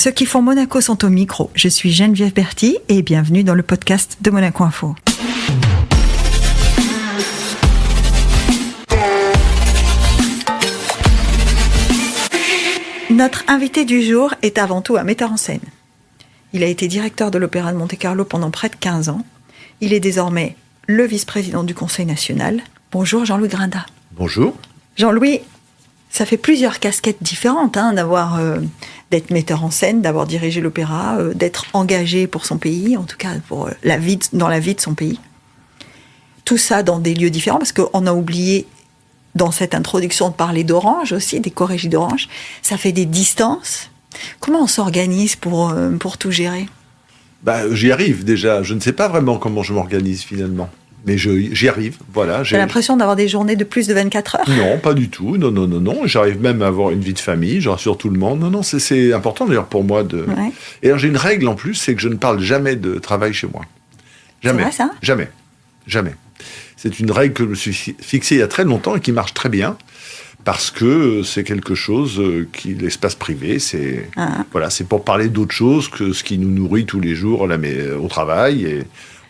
Ceux qui font Monaco sont au micro. Je suis Geneviève Berthy et bienvenue dans le podcast de Monaco Info. Notre invité du jour est avant tout un metteur en scène. Il a été directeur de l'Opéra de Monte-Carlo pendant près de 15 ans. Il est désormais le vice-président du Conseil national. Bonjour Jean-Louis Grinda. Bonjour. Jean-Louis, ça fait plusieurs casquettes différentes, d'être metteur en scène, d'avoir dirigé l'opéra, d'être engagé pour son pays, en tout cas pour dans la vie de son pays. Tout ça dans des lieux différents, parce qu'on a oublié dans cette introduction de parler d'Orange aussi, des co-régies d'Orange. Ça fait des distances. Comment on s'organise pour tout gérer ? J'y arrive déjà. Je ne sais pas vraiment comment je m'organise finalement. Mais j'y arrive, voilà. J'ai l'impression d'avoir des journées de plus de 24 heures ? Non, pas du tout. Non. J'arrive même à avoir une vie de famille, je rassure tout le monde. Non, c'est important d'ailleurs pour moi de... Ouais. Et alors j'ai une règle en plus, c'est que je ne parle jamais de travail chez moi. Jamais. C'est vrai, ça ? Jamais. C'est une règle que je me suis fixée il y a très longtemps et qui marche très bien. Parce que c'est quelque chose qui, l'espace privé, c'est pour parler d'autre chose que ce qui nous nourrit tous les jours au travail. Et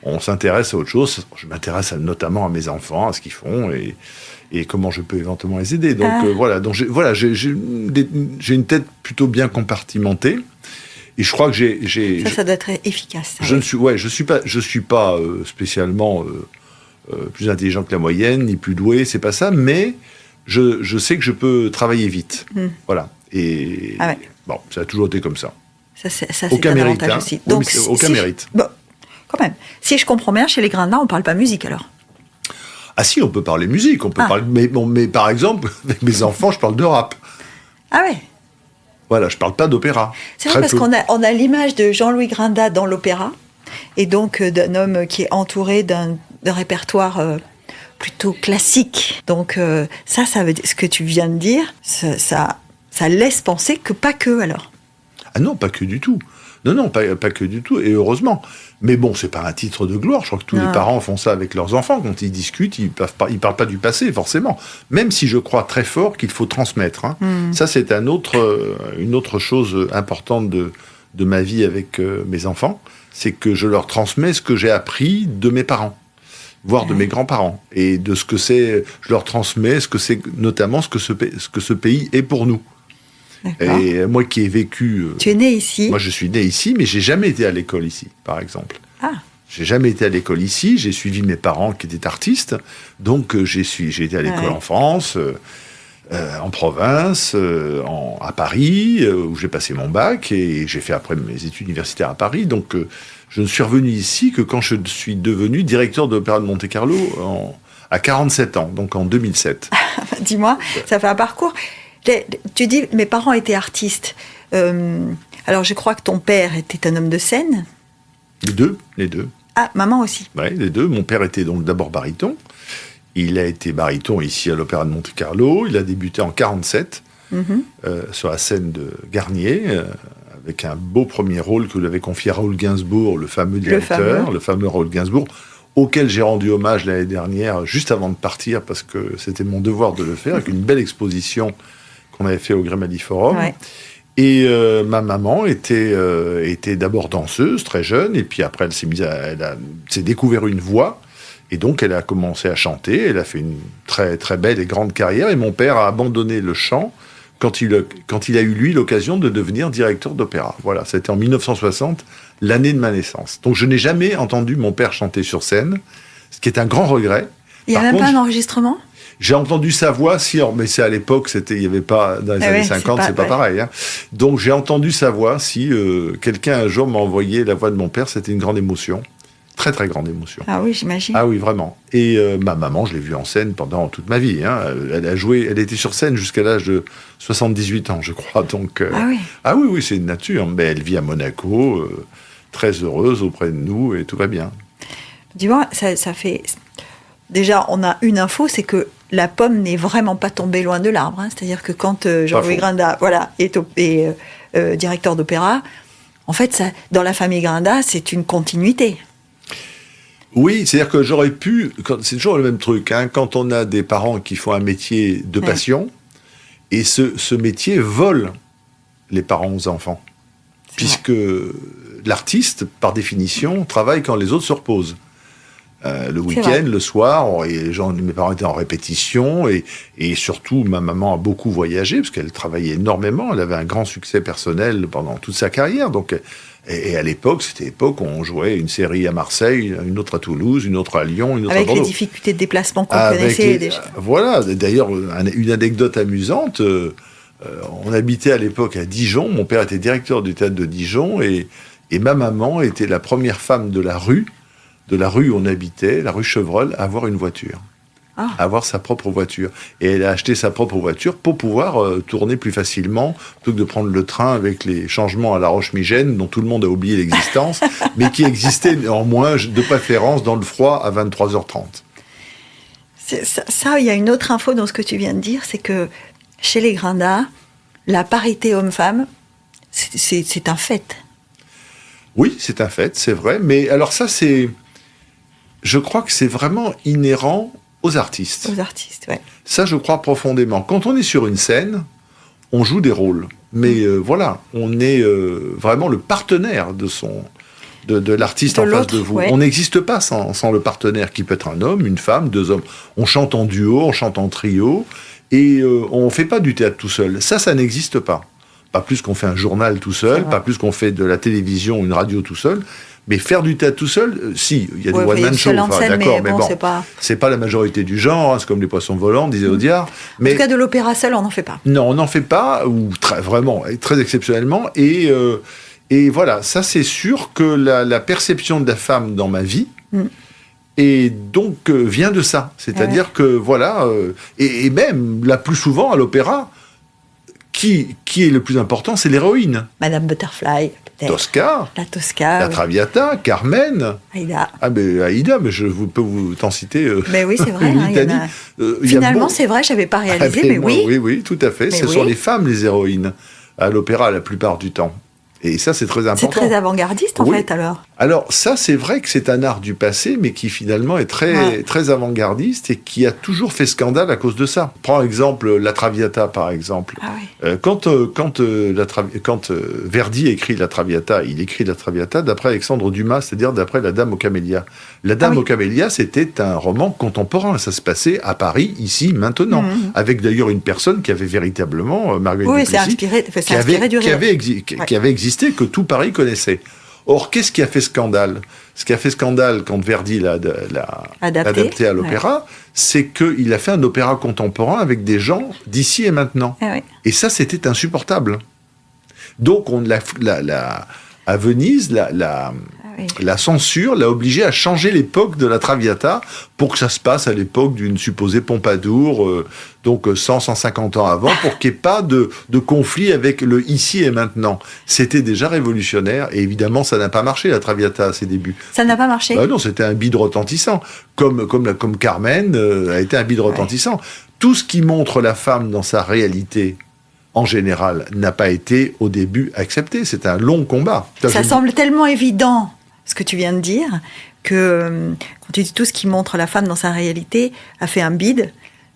on s'intéresse à autre chose. Je m'intéresse notamment à mes enfants, à ce qu'ils font et comment je peux éventuellement les aider. Donc j'ai une tête plutôt bien compartimentée. Et je crois que ça doit être efficace. Je suis pas spécialement plus intelligent que la moyenne, ni plus doué, c'est pas ça, mais je sais que je peux travailler vite. Voilà. Et bon, ça a toujours été comme ça. Ça c'est un avantage aussi. Donc, aucun mérite. Bon, quand même. Si je comprends bien, chez les Grindin, on parle pas musique alors. Ah si, on peut parler musique. On peut parler, mais par exemple, avec mes enfants, je parle de rap. Ah ouais. Voilà, je parle pas d'opéra. C'est vrai parce qu'on a l'image de Jean-Louis Grinda dans l'opéra, et donc d'un homme qui est entouré d'un répertoire plutôt classique. Donc ça veut dire, ce que tu viens de dire, ça laisse penser que pas que alors. Ah non, pas que du tout. Non, pas que du tout, et heureusement. Mais bon, c'est pas un titre de gloire. Je crois que tous les parents font ça avec leurs enfants. Quand ils discutent, ils parlent pas du passé, forcément. Même si je crois très fort qu'il faut transmettre. Ça, c'est une autre chose importante de ma vie avec mes enfants. C'est que je leur transmets ce que j'ai appris de mes parents, voire de mes grands-parents. Et de ce que c'est, je leur transmets ce que c'est, notamment ce que ce pays est pour nous. D'accord. Et moi qui ai vécu... Tu es né ici ? Moi, je suis né ici, mais j'ai jamais été à l'école ici, par exemple. Ah. J'ai jamais été à l'école ici. J'ai suivi mes parents qui étaient artistes. Donc, j'ai été à l'école en France, en province, à Paris, où j'ai passé mon bac. Et j'ai fait après mes études universitaires à Paris. Donc, je ne suis revenu ici que quand je suis devenu directeur de l'Opéra de Monte-Carlo à 47 ans, donc en 2007. Dis-moi, ça fait un parcours... Tu dis, mes parents étaient artistes. Alors, je crois que ton père était un homme de scène. Les deux. Ah, maman aussi. Oui, les deux. Mon père était donc d'abord baryton. Il a été baryton ici à l'Opéra de Monte-Carlo. Il a débuté en 47 sur la scène de Garnier, avec un beau premier rôle que lui avait confié Raoul Gainsbourg, le fameux directeur, le fameux Raoul Gainsbourg, auquel j'ai rendu hommage l'année dernière, juste avant de partir, parce que c'était mon devoir de le faire, avec une belle exposition qu'on avait fait au Grimaldi Forum. Ouais. Et ma maman était d'abord danseuse, très jeune, et puis après elle s'est découvert une voix, et donc elle a commencé à chanter. Elle a fait une très très belle et grande carrière, et mon père a abandonné le chant quand il a eu lui l'occasion de devenir directeur d'opéra. Voilà, c'était en 1960, l'année de ma naissance. Donc je n'ai jamais entendu mon père chanter sur scène, ce qui est un grand regret. Il n'y a même pas un enregistrement ? J'ai entendu sa voix, mais c'est à l'époque, il n'y avait pas, dans les années 50, c'est pas pareil. Donc j'ai entendu sa voix, quelqu'un un jour m'a envoyé la voix de mon père, c'était une grande émotion. Très très grande émotion. Ah oui, j'imagine. Ah oui, vraiment. Et ma maman, je l'ai vue en scène pendant toute ma vie. Elle était sur scène jusqu'à l'âge de 78 ans, je crois. Donc, ah oui, c'est une nature. Mais elle vit à Monaco, très heureuse auprès de nous, et tout va bien. Dis-moi, ça fait... Déjà, on a une info, c'est que la pomme n'est vraiment pas tombée loin de l'arbre. C'est-à-dire que quand Jean-Louis Grinda est directeur d'opéra, en fait, dans la famille Grinda, c'est une continuité. Oui, c'est-à-dire que j'aurais pu... C'est toujours le même truc. Quand on a des parents qui font un métier de passion, et ce métier vole les parents aux enfants. puisque l'artiste, par définition, travaille quand les autres se reposent. Le week-end, le soir, mes parents étaient en répétition et surtout ma maman a beaucoup voyagé parce qu'elle travaillait énormément. Elle avait un grand succès personnel pendant toute sa carrière. Donc, et à l'époque, c'était l'époque où on jouait une série à Marseille, une autre à Toulouse, une autre à Lyon, une autre à Bordeaux. Avec les difficultés de déplacement qu'on connaissait déjà. Voilà. D'ailleurs, une anecdote amusante. On habitait à l'époque à Dijon. Mon père était directeur du théâtre de Dijon et ma maman était la première femme de la rue où on habitait, la rue Chevreul, à avoir une voiture. À avoir sa propre voiture. Et elle a acheté sa propre voiture pour pouvoir tourner plus facilement, plutôt que de prendre le train avec les changements à la Roche-Migène, dont tout le monde a oublié l'existence, mais qui existait néanmoins, de préférence, dans le froid, à 23h30. Ça, il y a une autre info dans ce que tu viens de dire, c'est que chez les Grindats, la parité homme-femme, c'est un fait. Oui, c'est un fait, c'est vrai. Mais alors ça, je crois que c'est vraiment inhérent aux artistes. Aux artistes, ouais. Ça, je crois profondément. Quand on est sur une scène, on joue des rôles. Mais voilà, on est vraiment le partenaire de l'artiste en face de vous. Ouais. On n'existe pas sans le partenaire, qui peut être un homme, une femme, deux hommes. On chante en duo, on chante en trio, et on ne fait pas du théâtre tout seul. Ça n'existe pas. Pas plus qu'on fait un journal tout seul, pas plus qu'on fait de la télévision ou une radio tout seul. Mais faire du théâtre tout seul, si, il y a des one-man shows, d'accord, mais bon, c'est pas la majorité du genre, hein, c'est comme les poissons volants, disait Audiard. Mais, en tout cas, de l'opéra seul, on n'en fait pas. Non, on n'en fait pas, ou vraiment, très exceptionnellement, et voilà, ça c'est sûr que la perception de la femme dans ma vie, et donc vient de ça. C'est-à-dire que, voilà, et même, la plus souvent, à l'opéra, qui est le plus important, c'est l'héroïne. Madame Butterfly. Tosca, la Traviata, Carmen, Aïda. Aïda, mais je peux t'en citer. Mais oui, c'est vrai. Finalement, c'est vrai, j'avais pas réalisé, mais oui. Oui, tout à fait. Ce sont les femmes les héroïnes à l'opéra la plupart du temps. Et ça, c'est très important. C'est très avant-gardiste, en fait, alors. Alors, ça, c'est vrai que c'est un art du passé, mais qui, finalement, est très avant-gardiste et qui a toujours fait scandale à cause de ça. Prends exemple la Traviata, par exemple. Quand Verdi écrit la Traviata, il écrit la Traviata d'après Alexandre Dumas, c'est-à-dire d'après La Dame aux Camélias. La Dame aux Camélias, c'était un roman contemporain. Ça se passait à Paris, ici, maintenant. Avec d'ailleurs une personne qui avait véritablement, Marguerite Duplessis, qui avait existé, que tout Paris connaissait. Or, qu'est-ce qui a fait scandale ? Ce qui a fait scandale quand Verdi l'a adapté à l'opéra, c'est qu'il a fait un opéra contemporain avec des gens d'ici et maintenant. Et ça, c'était insupportable. Donc, à Venise, la censure l'a obligé à changer l'époque de la Traviata pour que ça se passe à l'époque d'une supposée Pompadour, donc 100-150 ans avant, pour qu'il n'y ait pas de conflit avec le ici et maintenant. C'était déjà révolutionnaire, et évidemment, ça n'a pas marché, la Traviata, à ses débuts. Ça n'a pas marché ? Non, c'était un bide retentissant, comme Carmen a été un bide retentissant. Tout ce qui montre la femme dans sa réalité, en général, n'a pas été, au début, accepté. C'est un long combat. Ça semble tellement évident, ce que tu viens de dire, que quand tu dis tout ce qui montre la femme dans sa réalité a fait un bide,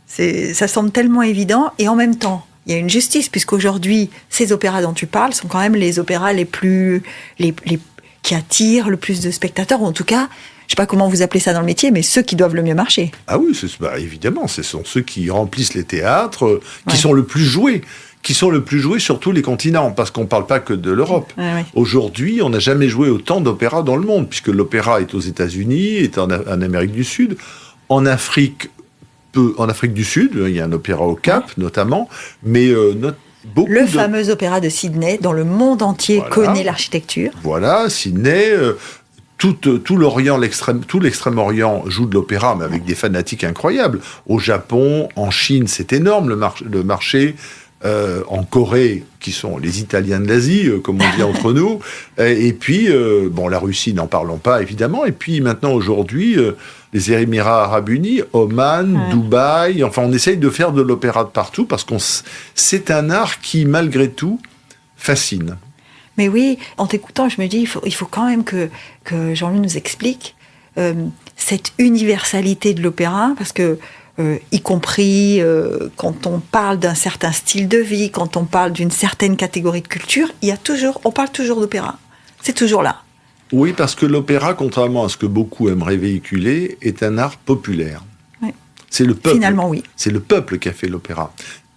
ça semble tellement évident, et en même temps, il y a une justice, puisqu'aujourd'hui, ces opéras dont tu parles sont quand même les opéras qui attirent le plus de spectateurs, ou en tout cas, je ne sais pas comment vous appelez ça dans le métier, mais ceux qui doivent le mieux marcher. Ah oui, évidemment, ce sont ceux qui remplissent les théâtres, qui sont le plus joués. Qui sont le plus joués sur tous les continents, parce qu'on ne parle pas que de l'Europe. Aujourd'hui, on n'a jamais joué autant d'opéras dans le monde, puisque l'opéra est aux États-Unis, est en Amérique du Sud, en Afrique du Sud, il y a un opéra au Cap, notamment, mais le fameux opéra de Sydney, dont le monde entier connaît l'architecture. Voilà, Sydney... Tout l'Orient, tout l'Extrême-Orient joue de l'opéra, mais avec des fanatiques incroyables. Au Japon, en Chine, c'est énorme le marché. En Corée, qui sont les Italiens de l'Asie, comme on dit entre nous, et puis, la Russie, n'en parlons pas, évidemment, et puis maintenant, aujourd'hui, les Émirats Arabes Unis, Oman, Dubaï, enfin, on essaye de faire de l'opéra de partout, parce que c'est un art qui, malgré tout, fascine. Mais oui, en t'écoutant, je me dis, il faut quand même que Jean-Louis nous explique cette universalité de l'opéra, parce que y compris quand on parle d'un certain style de vie, quand on parle d'une certaine catégorie de culture, on parle toujours d'opéra. C'est toujours là. Oui, parce que l'opéra, contrairement à ce que beaucoup aimeraient véhiculer, est un art populaire. Oui. C'est le peuple. Finalement, oui. C'est le peuple qui a fait l'opéra.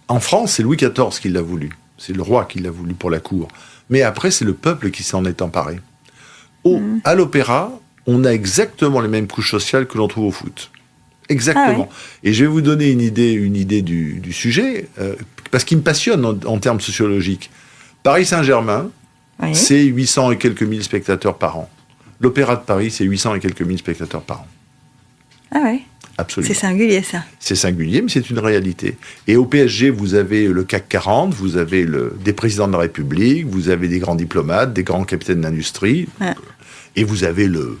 En France, c'est Louis XIV qui l'a voulu. C'est le roi qui l'a voulu pour la cour. Mais après, c'est le peuple qui s'en est emparé. À l'opéra, on a exactement les mêmes couches sociales que l'on trouve au foot. Exactement. Ah ouais. Et je vais vous donner une idée du sujet, parce qu'il me passionne en termes sociologiques. Paris Saint-Germain, oui, c'est 800 et quelques mille spectateurs par an. L'Opéra de Paris, c'est 800 et quelques mille spectateurs par an. Ah ouais. Absolument. C'est singulier, ça. C'est singulier, mais c'est une réalité. Et au PSG, vous avez le CAC 40, vous avez des présidents de la République, vous avez des grands diplomates, des grands capitaines d'industrie, et vous avez le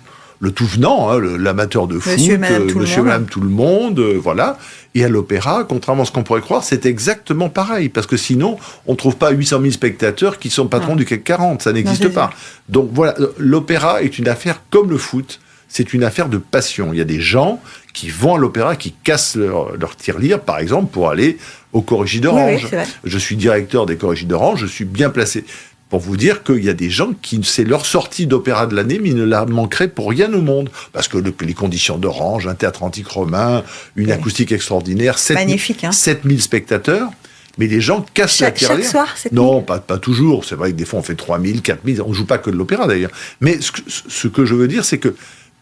tout venant, hein, l'amateur de foot, monsieur et madame tout le monde, voilà. Et à l'opéra, contrairement à ce qu'on pourrait croire, c'est exactement pareil, parce que sinon, on ne trouve pas 800 000 spectateurs qui sont patrons du CAC 40, ça n'existe pas. Donc voilà, l'opéra est une affaire comme le foot, c'est une affaire de passion. Il y a des gens qui vont à l'opéra, qui cassent leur tirelire, par exemple, pour aller au Corrigi d'Orange. Oui, je suis directeur des Corrigi d'Orange, je suis bien placé pour vous dire qu'il y a des gens qui, c'est leur sortie d'opéra de l'année, mais ils ne la manqueraient pour rien au monde. Parce que les conditions d'Orange, un théâtre antique romain, une acoustique extraordinaire, 7000 spectateurs, mais les gens cassent la tirelire. Chaque soir, 7000 ? Non, pas toujours. C'est vrai que des fois, on fait 3000, 4000, on ne joue pas que de l'opéra d'ailleurs. Mais ce que je veux dire, c'est que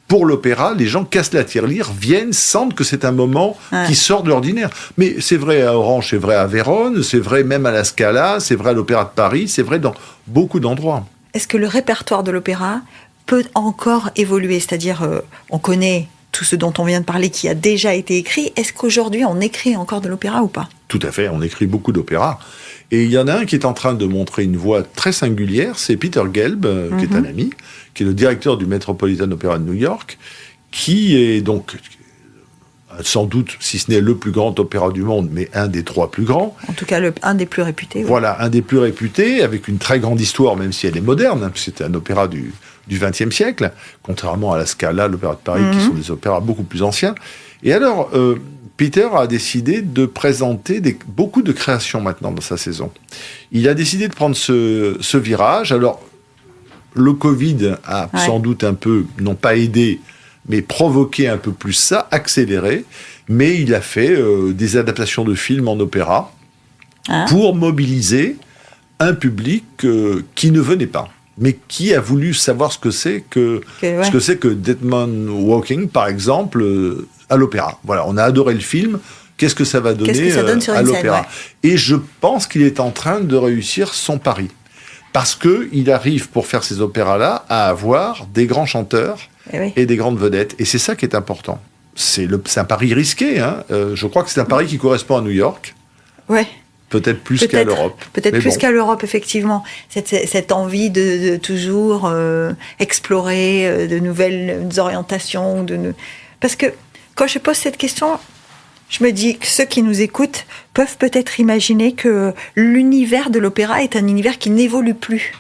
pour l'opéra, les gens cassent la tirelire, viennent, sentent que c'est un moment qui sort de l'ordinaire. Mais c'est vrai à Orange, c'est vrai à Vérone, c'est vrai même à la Scala, c'est vrai à l'Opéra de Paris, c'est vrai dans beaucoup d'endroits. Est-ce que le répertoire de l'opéra peut encore évoluer ? C'est-à-dire, on connaît tout ce dont on vient de parler qui a déjà été écrit. Est-ce qu'aujourd'hui, on écrit encore de l'opéra ou pas ? Tout à fait, on écrit beaucoup d'opéra. Et il y en a un qui est en train de montrer une voie très singulière, c'est Peter Gelb, qui est un ami, qui est le directeur du Metropolitan Opera de New York, qui est donc sans doute, si ce n'est le plus grand opéra du monde, mais un des 3 plus grands. En tout cas, un des plus réputés. Voilà, un des plus réputés, avec une très grande histoire, même si elle est moderne, hein, c'était un opéra du XXe siècle, contrairement à la Scala, l'Opéra de Paris, qui sont des opéras beaucoup plus anciens. Et alors, Peter a décidé de présenter beaucoup de créations maintenant dans sa saison. Il a décidé de prendre ce virage. Alors, le Covid a sans doute un peu, non pas aidé, mais provoqué un peu plus ça, accéléré. Mais il a fait des adaptations de films en opéra pour mobiliser un public qui ne venait pas, mais qui a voulu savoir ce que c'est que Dead Man Walking, par exemple, à l'opéra. Voilà, on a adoré le film. Qu'est-ce que ça va donner à l'opéra ? Et je pense qu'il est en train de réussir son pari. Parce qu'il arrive, pour faire ces opéras-là, à avoir des grands chanteurs et des grandes vedettes. Et c'est ça qui est important. C'est un pari risqué. Hein. Je crois que c'est un pari qui correspond à New York. Ouais. Peut-être plus qu'à l'Europe. Peut-être plus qu'à l'Europe, effectivement. Cette envie de toujours explorer de nouvelles orientations. Parce que quand je pose cette question, je me dis que ceux qui nous écoutent peuvent peut-être imaginer que l'univers de l'opéra est un univers qui n'évolue plus.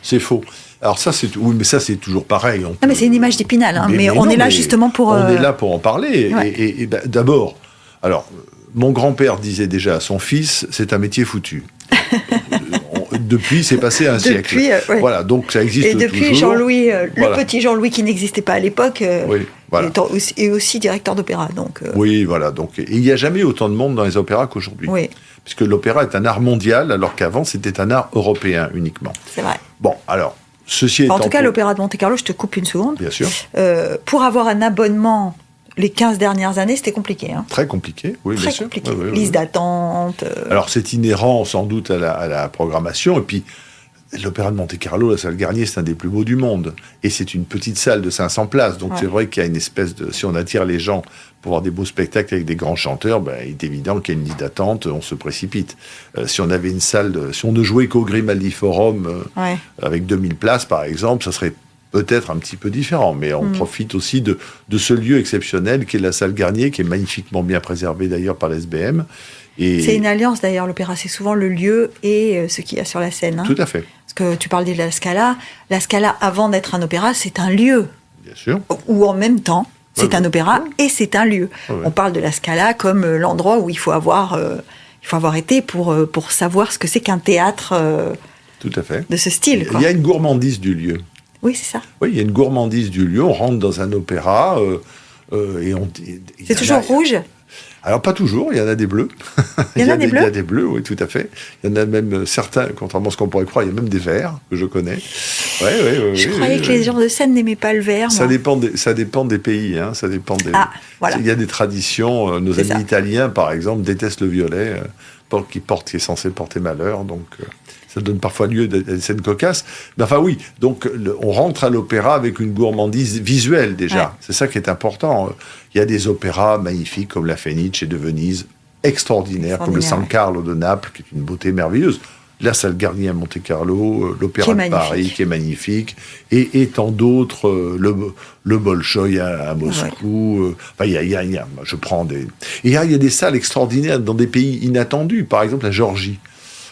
C'est faux. Alors ça, mais ça, c'est toujours pareil. Non, mais c'est une image d'Épinal. Hein, mais on est là justement pour... On est là pour en parler. Ouais. Et d'abord, alors, mon grand-père disait déjà à son fils, c'est un métier foutu. Depuis, c'est passé un siècle. Voilà, donc ça existe toujours. Et depuis, Jean-Louis, le petit Jean-Louis qui n'existait pas à l'époque, est aussi directeur d'opéra. Oui, voilà. Donc, il n'y a jamais autant de monde dans les opéras qu'aujourd'hui. Oui. Puisque l'opéra est un art mondial, alors qu'avant, c'était un art européen uniquement. C'est vrai. Bon, alors, ceci étant... En tout cas, l'opéra de Monte-Carlo, je te coupe une seconde. Bien sûr. Pour avoir un abonnement... Les 15 dernières années, c'était compliqué. Hein. Très compliqué, oui, bien sûr. Très compliqué. Liste d'attente. Alors, c'est inhérent, sans doute, à la programmation. Et puis, l'Opéra de Monte-Carlo, la salle Garnier, c'est un des plus beaux du monde. Et c'est une petite salle de 500 places. Donc, c'est vrai qu'il y a une espèce de... Si on attire les gens pour voir des beaux spectacles avec des grands chanteurs, il est évident qu'il y a une liste d'attente, on se précipite. Si on avait une salle... Si on ne jouait qu'au Grimaldi Forum, avec 2000 places, par exemple, ça serait... peut-être un petit peu différent, mais on profite aussi de ce lieu exceptionnel qui est la salle Garnier, qui est magnifiquement bien préservée d'ailleurs par l'SBM. C'est une alliance d'ailleurs, l'opéra, c'est souvent le lieu et ce qu'il y a sur la scène. Hein. Tout à fait. Parce que tu parlais de la Scala. La Scala, avant d'être un opéra, c'est un lieu. Bien sûr. Où en même temps, C'est un opéra et c'est un lieu. Ouais. On parle de la Scala comme l'endroit où il faut avoir été pour savoir ce que c'est qu'un théâtre Tout à fait. de ce style. Quoi. Il y a une gourmandise du lieu. Oui, c'est ça. Oui, il y a une gourmandise du lieu. On rentre dans un opéra et on. C'est toujours rouge. Alors, pas toujours, il y en a des bleus. Il y en a des bleus. Il y a des bleus, oui, tout à fait. Il y en a même certains, contrairement à ce qu'on pourrait croire, il y a même des verts que je connais. Je croyais que les gens de scène n'aimaient pas le vert. Ça dépend des pays. Hein, ça dépend des. Ah, voilà. Il y a des traditions. Nos amis italiens, par exemple, détestent le violet, qui est censé porter malheur. Donc, ça donne parfois lieu à des scènes cocasses. Mais enfin, oui. Donc, on rentre à l'opéra avec une gourmandise visuelle, déjà. Ouais. C'est ça qui est important. Il y a des opéras magnifiques comme la Fenice de Venise, extraordinaires, comme le San Carlo de Naples, qui est une beauté merveilleuse. La Salle Garnier à Monte-Carlo, l'Opéra de Paris, qui est magnifique, et tant d'autres, le Bolchoï à Moscou. Ouais. Je prends des... Et il y a des salles extraordinaires dans des pays inattendus, par exemple la Géorgie.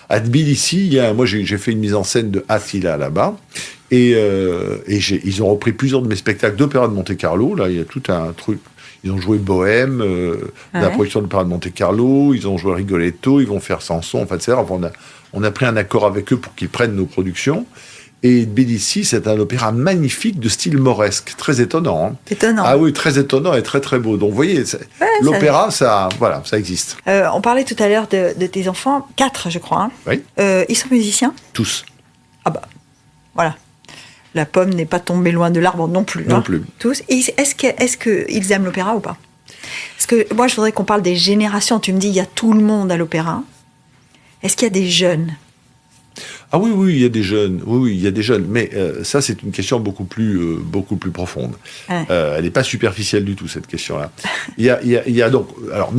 À Tbilissi, moi j'ai fait une mise en scène de Attila là-bas, et ils ont repris plusieurs de mes spectacles d'Opéra de Monte-Carlo. Là, il y a tout un truc. Ils ont joué Bohème, la production de l'Opéra de Monte-Carlo, ils ont joué Rigoletto, ils vont faire Samson, enfin, etc. Enfin, on a pris un accord avec eux pour qu'ils prennent nos productions. Et Tbilissi, c'est un opéra magnifique de style mauresque, très étonnant. Hein. Étonnant. Ah oui, très étonnant et très très beau. Donc vous voyez, l'opéra, ça existe. On parlait tout à l'heure de tes enfants, 4 je crois. Hein. Oui. Ils sont musiciens ? Tous. Ah bah, voilà. La pomme n'est pas tombée loin de l'arbre non plus. Non plus. Tous. Et est-ce qu'ils aiment l'opéra ou pas ? Parce que moi, je voudrais qu'on parle des générations. Tu me dis, il y a tout le monde à l'opéra. Est-ce qu'il y a des jeunes ? Ah oui, il y a des jeunes. Oui, il y a des jeunes. Mais ça, c'est une question beaucoup plus profonde. Ouais. Elle n'est pas superficielle du tout, cette question-là. Il y a donc... Alors,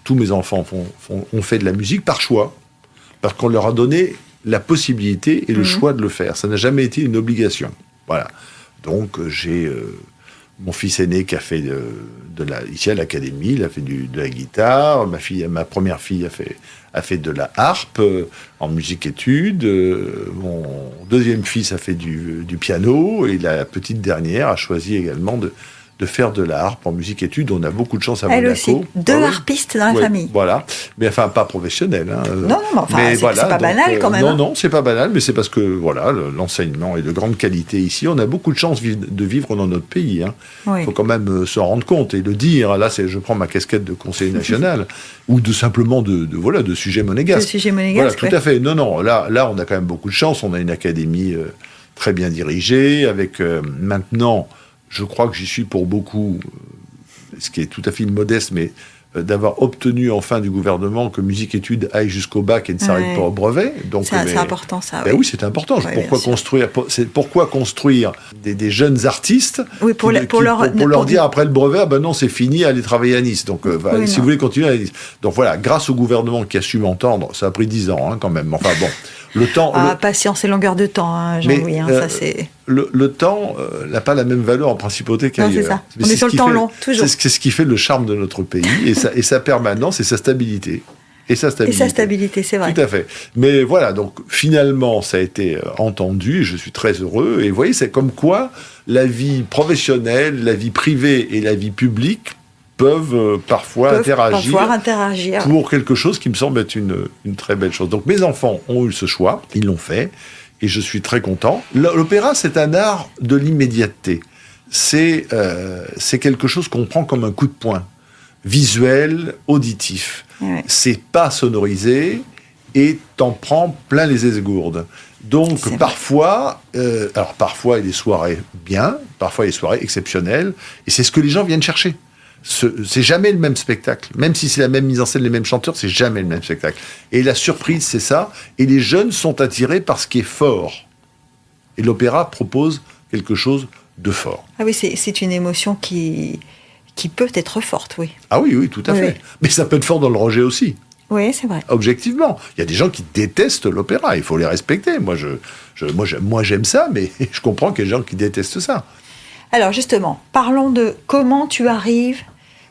tous mes enfants ont fait de la musique par choix, parce qu'on leur a donné la possibilité et le choix de le faire. Ça n'a jamais été une obligation. Voilà. Donc, j'ai mon fils aîné qui a fait ici à l'académie, il a fait de la guitare. Ma première fille a fait de la harpe en musique-études. Mon deuxième fils a fait du piano. Et la petite dernière a choisi également de faire de la harpe en musique-études. On a beaucoup de chance à Monaco. Elle aussi. 2 harpistes dans la famille. Voilà. Mais enfin, pas professionnels. Hein. Non, mais c'est pas banal quand même. Non, c'est pas banal, mais c'est parce que l'enseignement est de grande qualité ici. On a beaucoup de chance de vivre dans notre pays. Hein. Oui. Il faut quand même s'en rendre compte et le dire. Là, je prends ma casquette de conseiller national ou simplement de sujet monégasque. De sujet monégasque, tout à fait. Non, là, on a quand même beaucoup de chance. On a une académie très bien dirigée avec maintenant... Je crois que j'y suis pour beaucoup, ce qui est tout à fait modeste, mais d'avoir obtenu enfin du gouvernement que musique-études aille jusqu'au bac et ne s'arrête pas au brevet. Donc, c'est important, ça. Oui, c'est important. Pourquoi construire des jeunes artistes pour leur dire après le brevet, non, c'est fini, allez travailler à Nice. Donc, si vous voulez continuer à Nice. Donc voilà, grâce au gouvernement qui a su m'entendre, ça a pris 10 ans quand même. Enfin bon. Le temps, patience et longueur de temps, hein, Jean-Louis. Ça, c'est... Le temps n'a pas la même valeur en principauté qu'ailleurs. Non, c'est ça. On est sur le temps long, toujours. C'est ce qui fait le charme de notre pays et sa permanence et sa stabilité. Et sa stabilité, c'est vrai. Tout à fait. Mais voilà, donc finalement, ça a été entendu et je suis très heureux. Et vous voyez, c'est comme quoi la vie professionnelle, la vie privée et la vie publique peuvent parfois interagir pour quelque chose qui me semble être une très belle chose. Donc mes enfants ont eu ce choix, ils l'ont fait, et je suis très content. L'opéra, c'est un art de l'immédiateté. C'est quelque chose qu'on prend comme un coup de poing, visuel, auditif. Ouais. C'est pas sonorisé, et t'en prends plein les esgourdes. Donc parfois, parfois il y a des soirées bien, parfois il y a des soirées exceptionnelles, et c'est ce que les gens viennent chercher. C'est jamais le même spectacle. Même si c'est la même mise en scène, les mêmes chanteurs, c'est jamais le même spectacle. Et la surprise, c'est ça. Et les jeunes sont attirés par ce qui est fort. Et l'opéra propose quelque chose de fort. Ah oui, c'est une émotion qui peut être forte, oui. Ah oui, tout à fait. Mais ça peut être fort dans le rejet aussi. Oui, c'est vrai. Objectivement. Il y a des gens qui détestent l'opéra. Il faut les respecter. Moi, j'aime ça, mais je comprends qu'il y a des gens qui détestent ça. Alors justement, parlons de comment tu arrives...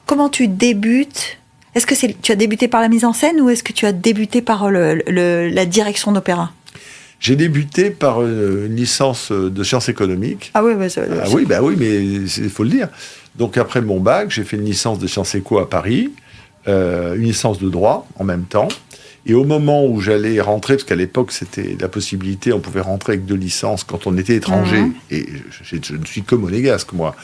Comment tu débutes ? Est-ce que tu as débuté par la mise en scène ou est-ce que tu as débuté par la direction d'opéra ? J'ai débuté par une licence de sciences économiques. Ah oui, mais mais il faut le dire. Donc après mon bac, j'ai fait une licence de sciences éco à Paris, une licence de droit en même temps. Et au moment où j'allais rentrer, parce qu'à l'époque, c'était la possibilité, on pouvait rentrer avec 2 licences quand on était étranger. Et je ne suis que monégasque, moi.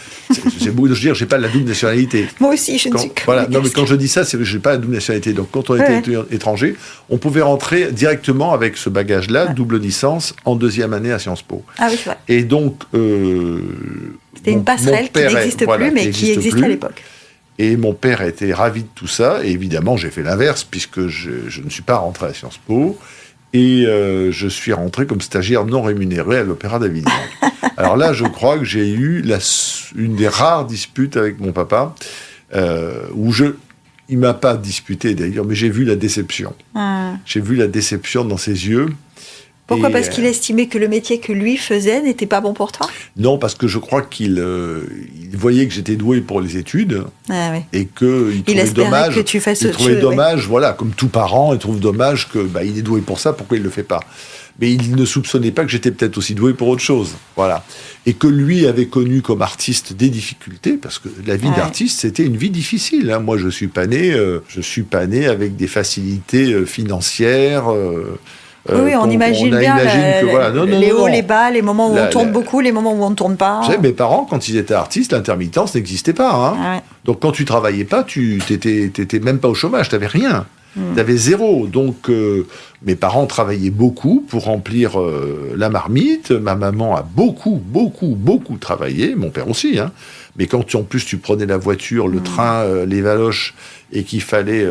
C'est beau de dire, je n'ai pas la double nationalité. Moi aussi, je ne suis que monégasque. Non, mais quand je dis ça, c'est que je n'ai pas la double nationalité. Donc, quand on était étranger, on pouvait rentrer directement avec ce bagage-là, double licence, en 2e année à Sciences Po. Ah oui, c'est vrai. Et donc... c'était une passerelle qui n'existe plus, mais qui existait à l'époque. Et mon père était ravi de tout ça. Et évidemment, j'ai fait l'inverse, puisque je ne suis pas rentré à Sciences Po. Et je suis rentré comme stagiaire non rémunéré à l'Opéra d'Avignon. Alors là, je crois que j'ai eu une des rares disputes avec mon papa, où il ne m'a pas disputé d'ailleurs, mais j'ai vu la déception. J'ai vu la déception dans ses yeux. Pourquoi ? Parce qu'il estimait que le métier que lui faisait n'était pas bon pour toi ? Non, parce que je crois qu'il voyait que j'étais doué pour les études et qu'il trouvait dommage. Que tu fasses il trouvait dommage, voilà, comme tout parent, il trouve dommage que il est doué pour ça, pourquoi il le fait pas ? Mais il ne soupçonnait pas que j'étais peut-être aussi doué pour autre chose, voilà. Et que lui avait connu comme artiste des difficultés, parce que la vie d'artiste, c'était une vie difficile. Hein. Moi, je suis pas né avec des facilités financières. Oui, on imagine bien les hauts, les bas, les moments où on tourne beaucoup, les moments où on ne tourne pas. Vous savez, mes parents, quand ils étaient artistes, l'intermittence n'existait pas. Hein. Donc quand tu travaillais pas, tu t'étais même pas au chômage, tu n'avais rien. Tu avais zéro. Donc mes parents travaillaient beaucoup pour remplir la marmite. Ma maman a beaucoup travaillé, mon père aussi. Hein. Mais quand en plus tu prenais la voiture, le train, les valoches, et qu'il fallait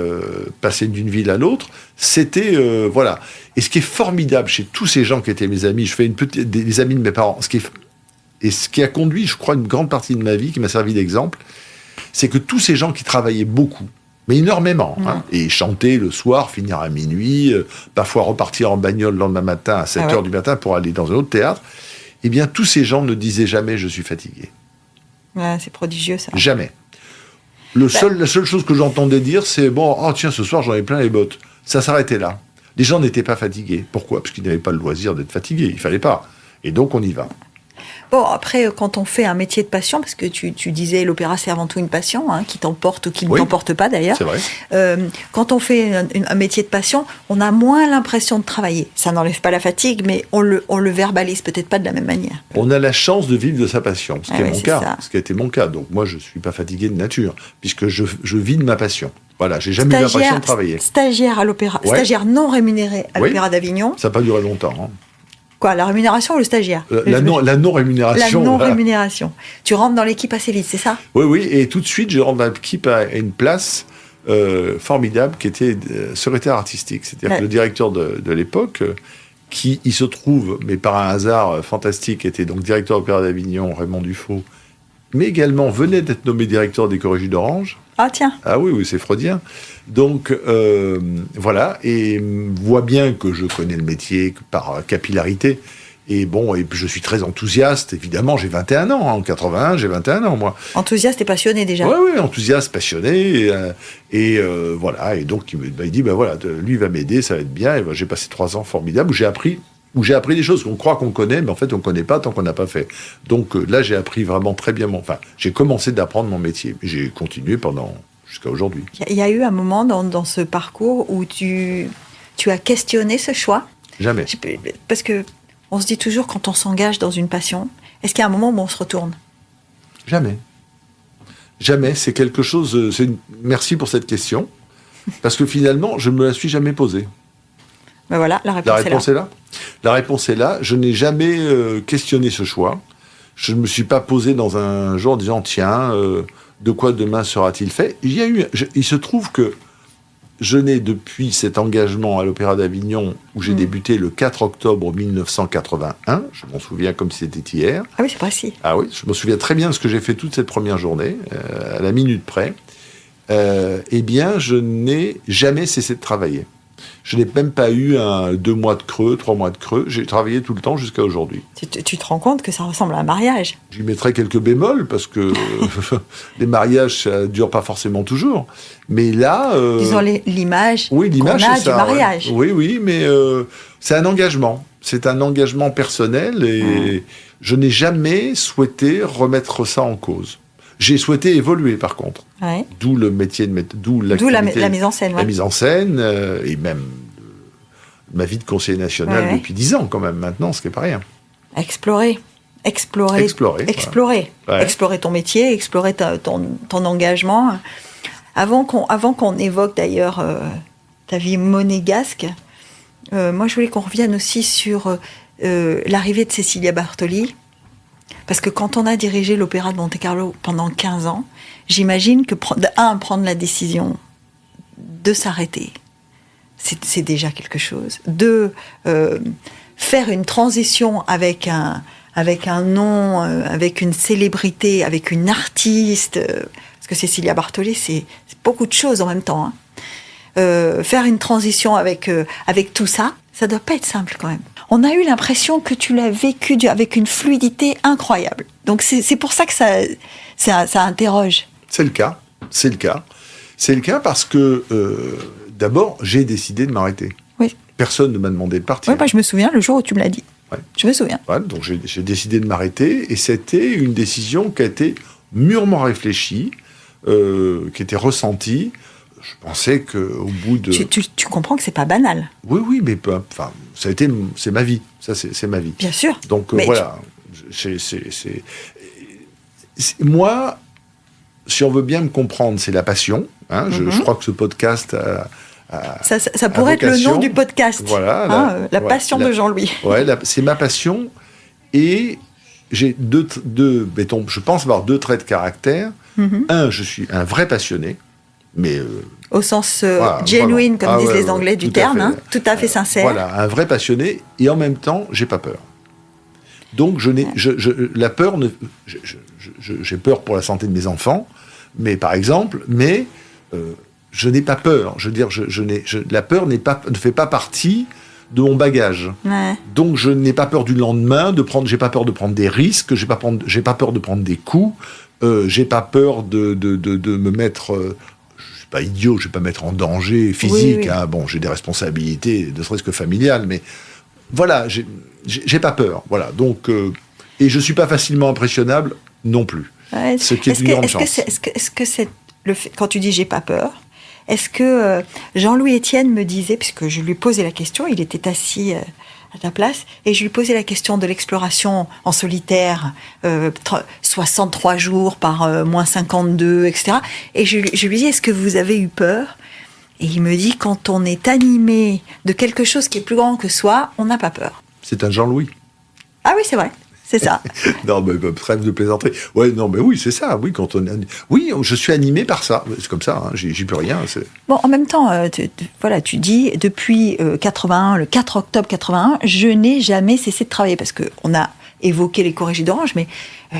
passer d'une ville à l'autre, c'était... voilà. Et ce qui est formidable chez tous ces gens qui étaient mes amis, je fais des amis de mes parents, ce qui a conduit, je crois, une grande partie de ma vie, qui m'a servi d'exemple, c'est que tous ces gens qui travaillaient beaucoup, mais énormément, hein, et chantaient le soir, finir à minuit, parfois repartir en bagnole le lendemain matin à 7h du matin pour aller dans un autre théâtre, eh bien, tous ces gens ne disaient jamais « je suis fatigué ». C'est prodigieux, ça. Jamais. La seule chose que j'entendais dire, c'est « bon, tiens, ce soir, j'en ai plein les bottes ». Ça s'arrêtait là. Les gens n'étaient pas fatigués. Pourquoi ? Parce qu'ils n'avaient pas le loisir d'être fatigués. Il ne fallait pas. Et donc, on y va. Bon, après, quand on fait un métier de passion, parce que tu disais l'opéra, c'est avant tout une passion, hein, qui t'emporte ou qui ne t'emporte pas d'ailleurs. C'est vrai. Quand on fait un métier de passion, on a moins l'impression de travailler. Ça n'enlève pas la fatigue, mais on le verbalise peut-être pas de la même manière. On a la chance de vivre de sa passion, ce qui est mon cas, ce qui a été mon cas. Donc moi, je ne suis pas fatigué de nature, puisque je vis de ma passion. Voilà, j'ai jamais eu l'impression de travailler. Stagiaire à l'opéra, stagiaire non rémunéré à l'Opéra d'Avignon. Ça n'a pas duré longtemps. Hein. Quoi, la rémunération ou le stagiaire ? La non-rémunération. La non-rémunération. Tu rentres dans l'équipe assez vite, c'est ça ? Oui, et tout de suite, je rentre dans l'équipe à une place formidable qui était secrétaire artistique. C'est-à-dire que le directeur de l'époque, qui, il se trouve, mais par un hasard fantastique, était donc directeur de l'Opéra d'Avignon, Raymond Dufaux, mais également venait d'être nommé directeur des Chorégies d'Orange. Ah tiens. Ah oui, c'est freudien. Donc voilà, et voit bien que je connais le métier par capillarité. Et bon, et puis je suis très enthousiaste, évidemment, j'ai 21 ans, en 81, j'ai 21 ans, moi. Enthousiaste et passionné déjà. Oui, enthousiaste, passionné, voilà, et donc il dit, voilà, lui va m'aider, ça va être bien, et j'ai passé 3 ans formidables, où j'ai appris des choses qu'on croit qu'on connaît, mais en fait on ne connaît pas tant qu'on n'a pas fait. Donc là, j'ai appris vraiment très bien j'ai commencé d'apprendre mon métier, et j'ai continué jusqu'à aujourd'hui. Il y a eu un moment dans ce parcours où tu as questionné ce choix ? Jamais. Parce que on se dit toujours, quand on s'engage dans une passion, est-ce qu'il y a un moment où on se retourne ? Jamais. Jamais. C'est quelque chose... Merci pour cette question. Parce que finalement, je ne me la suis jamais posée. Ben voilà, la réponse est là. La réponse est là. Je n'ai jamais questionné ce choix. Je ne me suis pas posé dans un jour en disant, tiens, de quoi demain sera-t-il fait ? Il se trouve que je n'ai depuis cet engagement à l'Opéra d'Avignon, où j'ai débuté le 4 octobre 1981, je m'en souviens comme si c'était hier. Ah oui, c'est précis. Ah oui, je me souviens très bien de ce que j'ai fait toute cette première journée, à la minute près. Eh bien, je n'ai jamais cessé de travailler. Je n'ai même pas eu 2 mois de creux, 3 mois de creux. J'ai travaillé tout le temps jusqu'à aujourd'hui. Tu te rends compte que ça ressemble à un mariage ? J'y mettrai quelques bémols, parce que les mariages, ça ne dure pas forcément toujours. Mais là... Disons l'image qu'on a du mariage. Oui, mais c'est un engagement. C'est un engagement personnel et je n'ai jamais souhaité remettre ça en cause. J'ai souhaité évoluer, par contre. Ouais. D'où le métier D'où la mise en scène. La mise en scène, et même ma vie de conseiller national depuis 10 ans, quand même, maintenant, ce qui n'est pas rien. Explorer. Ouais. Explorer ton métier, explorer ton engagement. Avant qu'on évoque, d'ailleurs, ta vie monégasque, moi, je voulais qu'on revienne aussi sur l'arrivée de Cecilia Bartoli. Parce que quand on a dirigé l'Opéra de Monte-Carlo pendant 15 ans, j'imagine que, prendre la décision de s'arrêter, c'est déjà quelque chose. Deux, faire une transition avec un nom, avec une célébrité, avec une artiste, parce que Cecilia Bartoli, c'est beaucoup de choses en même temps. Hein. Faire une transition avec tout ça, ça doit pas être simple quand même. On a eu l'impression que tu l'as vécu avec une fluidité incroyable. Donc c'est pour ça que ça interroge. C'est le cas. C'est le cas parce que, d'abord, j'ai décidé de m'arrêter. Oui. Personne ne m'a demandé de partir. Oui, moi je me souviens le jour où tu me l'as dit. Ouais. Je me souviens. Voilà, donc j'ai décidé de m'arrêter et c'était une décision qui a été mûrement réfléchie, qui était ressentie. Je pensais qu'au bout de... Tu comprends que c'est pas banal. Oui, mais enfin, c'est ma vie. Ça, c'est ma vie. Bien sûr. Donc voilà. Moi, si on veut bien me comprendre, c'est la passion. Hein, je crois que ce podcast ça pourrait être le nom du podcast. Voilà, la passion de Jean-Louis. Ouais, c'est ma passion. Et j'ai je pense avoir 2 traits de caractère. Un, je suis un vrai passionné. Mais au sens genuine, comme disent les Anglais du terme, tout à fait sincère. Voilà, un vrai passionné, et en même temps, j'ai pas peur. Donc, la peur, j'ai peur pour la santé de mes enfants, mais par exemple, je n'ai pas peur. Je veux dire, la peur ne fait pas partie de mon bagage. Ouais. Donc, je n'ai pas peur du lendemain, j'ai pas peur de prendre des risques, j'ai pas peur de prendre des coups, j'ai pas peur de me mettre... pas idiot, je vais pas mettre en danger physique. Oui. Hein. Bon, j'ai des responsabilités, ne serait-ce que familiales, mais voilà, j'ai pas peur. Voilà, donc et je suis pas facilement impressionnable non plus. Ouais. Ce qui est une grande chance. Est-ce que c'est le fait, quand tu dis j'ai pas peur, est-ce que Jean-Louis Etienne me disait, puisque je lui posais la question, il était assis à ta place, et je lui posais la question de l'exploration en solitaire, 63 jours par moins 52, etc. Et je lui dis, est-ce que vous avez eu peur ? Et il me dit, quand on est animé de quelque chose qui est plus grand que soi, on n'a pas peur. C'est un Jean-Louis. Ah oui, c'est vrai. C'est ça. Non, mais trêve de plaisanterie. Ouais, non, mais oui, c'est ça. Oui, oui, je suis animé par ça. C'est comme ça. Hein, j'y peux rien. Bon, en même temps, tu dis depuis 81, le 4 octobre 81, je n'ai jamais cessé de travailler parce que on a évoqué les Corrigis d'Orange, mais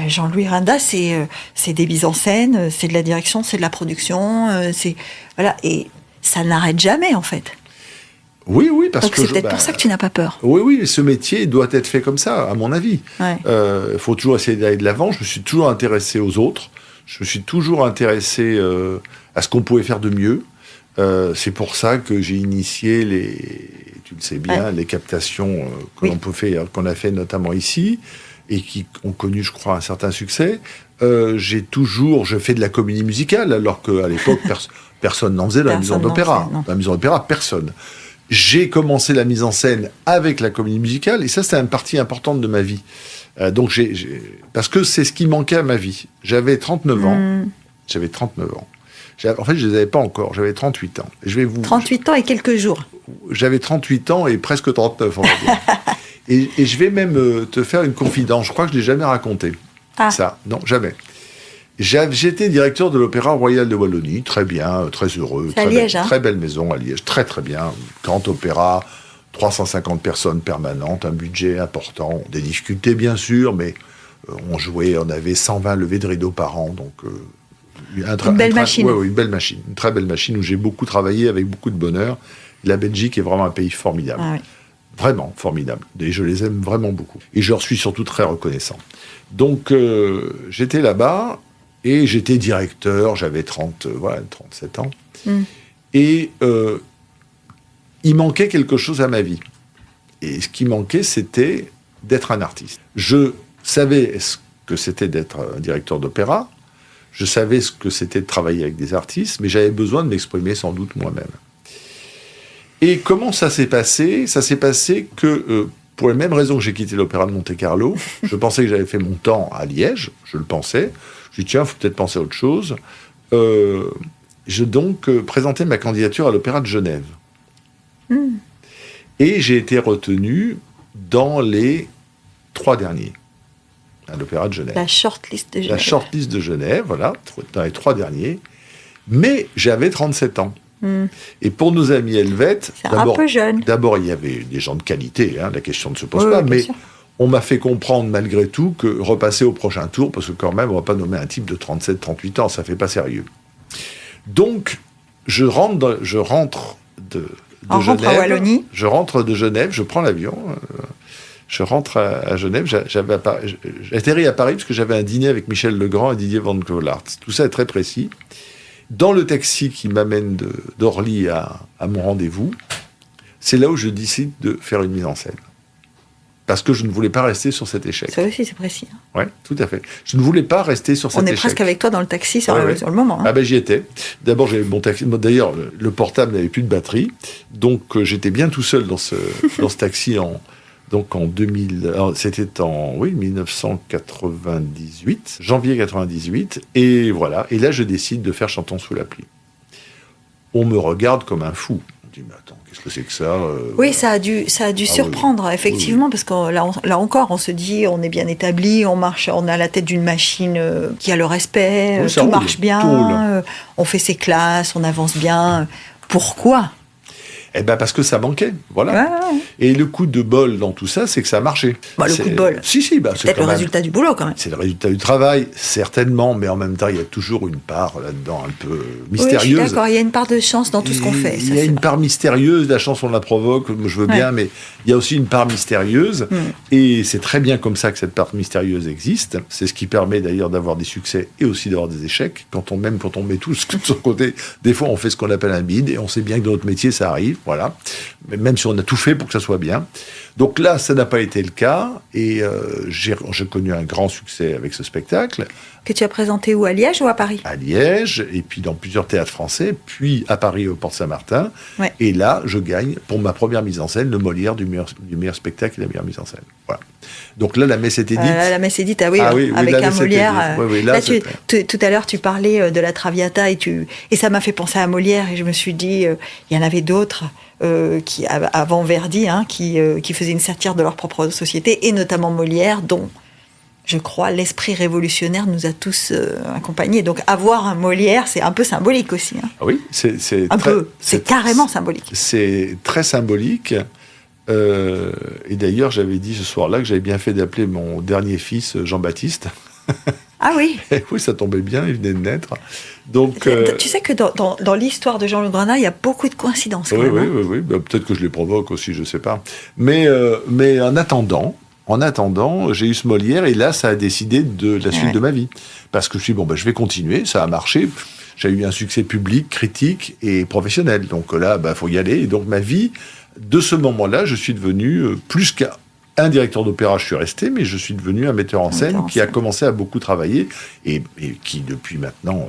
Jean-Louis Rinda, c'est des mises en scène, c'est de la direction, c'est de la production, et ça n'arrête jamais en fait. Oui, parce donc que... c'est peut-être pour ça que tu n'as pas peur. Oui, ce métier doit être fait comme ça, à mon avis. Ouais. Faut toujours essayer d'aller de l'avant. Je me suis toujours intéressé aux autres. Je me suis toujours intéressé à ce qu'on pouvait faire de mieux. C'est pour ça que j'ai initié tu le sais bien, les captations qu'on a fait notamment ici, et qui ont connu, je crois, un certain succès. Je fais de la comédie musicale, alors qu'à l'époque, personne n'en faisait dans la maison d'opéra. Dans la maison d'opéra, personne. J'ai commencé la mise en scène avec la comédie musicale, et ça, c'était une partie importante de ma vie. Parce que c'est ce qui manquait à ma vie. J'avais 39 ans. J'avais 39 ans. En fait, je ne les avais pas encore. J'avais 38 ans. 38 ans et quelques jours. J'avais 38 ans et presque 39, on va dire. et je vais même te faire une confidence. Je crois que je ne l'ai jamais raconté. Ah. Ça, non, jamais. J'étais directeur de l'Opéra Royal de Wallonie, très bien, très heureux. C'est à Liège, très belle maison à Liège, très très bien. Grand opéra, 350 personnes permanentes, un budget important, des difficultés bien sûr, mais on avait 120 levées de rideau par an, donc... une belle machine. Oui, une belle machine, une très belle machine où j'ai beaucoup travaillé avec beaucoup de bonheur. La Belgique est vraiment un pays formidable. Ah oui. Vraiment formidable. Et je les aime vraiment beaucoup. Et je leur suis surtout très reconnaissant. Donc, j'étais là-bas... Et j'étais directeur, j'avais 37 ans. Et il manquait quelque chose à ma vie. Et ce qui manquait, c'était d'être un artiste. Je savais ce que c'était d'être un directeur d'opéra, je savais ce que c'était de travailler avec des artistes, mais j'avais besoin de m'exprimer sans doute moi-même. Et comment ça s'est passé ? Ça s'est passé que, pour les mêmes raisons que j'ai quitté l'Opéra de Monte-Carlo, je pensais que j'avais fait mon temps à Liège, je le pensais. Je dis, tiens, il faut peut-être penser à autre chose. J'ai donc présenté ma candidature à l'Opéra de Genève. Et j'ai été retenu dans les 3 derniers, à l'Opéra de Genève. La shortlist de Genève. La shortlist de Genève, voilà, dans les 3 derniers. Mais j'avais 37 ans. Et pour nos amis helvètes, c'est un peu jeune. D'abord, il y avait des gens de qualité, la question ne se pose pas, mais on m'a fait comprendre malgré tout que repasser au prochain tour, parce que quand même, on ne va pas nommer un type de 37-38 ans, ça ne fait pas sérieux. Donc, je rentre de Genève. À Wallonie. Je rentre de Genève, je prends l'avion, je rentre à Genève, j'atterris à Paris parce que j'avais un dîner avec Michel Legrand et Didier Van Cloelaert. Tout ça est très précis. Dans le taxi qui m'amène d'Orly à mon rendez-vous, c'est là où je décide de faire une mise en scène. Parce que je ne voulais pas rester sur cet échec. Ça aussi, c'est précis. Oui, tout à fait. Je ne voulais pas rester sur cet échec. On est presque avec toi dans le taxi sur le moment. Ah ben j'y étais. D'abord, j'avais mon taxi. D'ailleurs, le portable n'avait plus de batterie. Donc, j'étais bien tout seul dans ce taxi en 2000. Alors, c'était en 1998, janvier 98. Et voilà. Et là, je décide de faire Chantons sous la pluie. On me regarde comme un fou. On dit, mais attends, qu'est-ce que c'est que ça Oui, ça a dû surprendre, effectivement, parce que là encore, on se dit, on est bien établi, on marche, on a la tête d'une machine qui a le respect, tout marche bien, on fait ses classes, on avance bien. Pourquoi ? Eh ben parce que ça manquait, voilà. Ouais. Et le coup de bol dans tout ça, c'est que ça a marché. Le coup de bol. Si, c'est peut-être le résultat du boulot, quand même. C'est le résultat du travail, certainement, mais en même temps, il y a toujours une part là-dedans un peu mystérieuse. Oui, je suis d'accord, il y a une part de chance dans tout ce qu'on fait. Il y a une part mystérieuse, la chance on la provoque, je veux bien, mais il y a aussi une part mystérieuse, et c'est très bien comme ça que cette part mystérieuse existe. C'est ce qui permet d'ailleurs d'avoir des succès et aussi d'avoir des échecs. Quand on met tout de son côté, des fois on fait ce qu'on appelle un bide, et on sait bien que dans notre métier ça arrive. Voilà. Mais même si on a tout fait pour que ça soit bien. Donc là, ça n'a pas été le cas. Et j'ai connu un grand succès avec ce spectacle. Que tu as présenté où ? À Liège ou à Paris ? À Liège, et puis dans plusieurs théâtres français, puis à Paris, au Porte Saint-Martin. Ouais. Et là, je gagne, pour ma première mise en scène, le Molière du meilleur spectacle et la meilleure mise en scène. Voilà. Donc là, la messe était dite. La messe est dite, avec un Molière. Là, tout à l'heure, tu parlais de la Traviata et ça m'a fait penser à Molière. Et je me suis dit, il y en avait d'autres qui, avant Verdi, qui faisaient une satire de leur propre société, et notamment Molière, dont, je crois, l'esprit révolutionnaire nous a tous accompagnés. Donc, avoir un Molière, c'est un peu symbolique aussi. Ah oui, c'est carrément symbolique. C'est très symbolique. Et d'ailleurs, j'avais dit ce soir-là que j'avais bien fait d'appeler mon dernier fils Jean-Baptiste. Ah oui. Et oui, ça tombait bien, il venait de naître. Donc, tu sais que dans l'histoire de Jean-Luc Grenat, il y a beaucoup de coïncidences. Oui. Bah, peut-être que je les provoque aussi, je ne sais pas. Mais en attendant, j'ai eu ce Molière, et là, ça a décidé de la suite de ma vie. Parce que je me suis dit, je vais continuer, ça a marché. J'ai eu un succès public, critique et professionnel. Donc là, faut y aller. Et donc ma vie, de ce moment-là, je suis devenu plus qu'un directeur d'opéra, je suis resté, mais je suis devenu un metteur en scène qui a commencé à beaucoup travailler et qui, depuis maintenant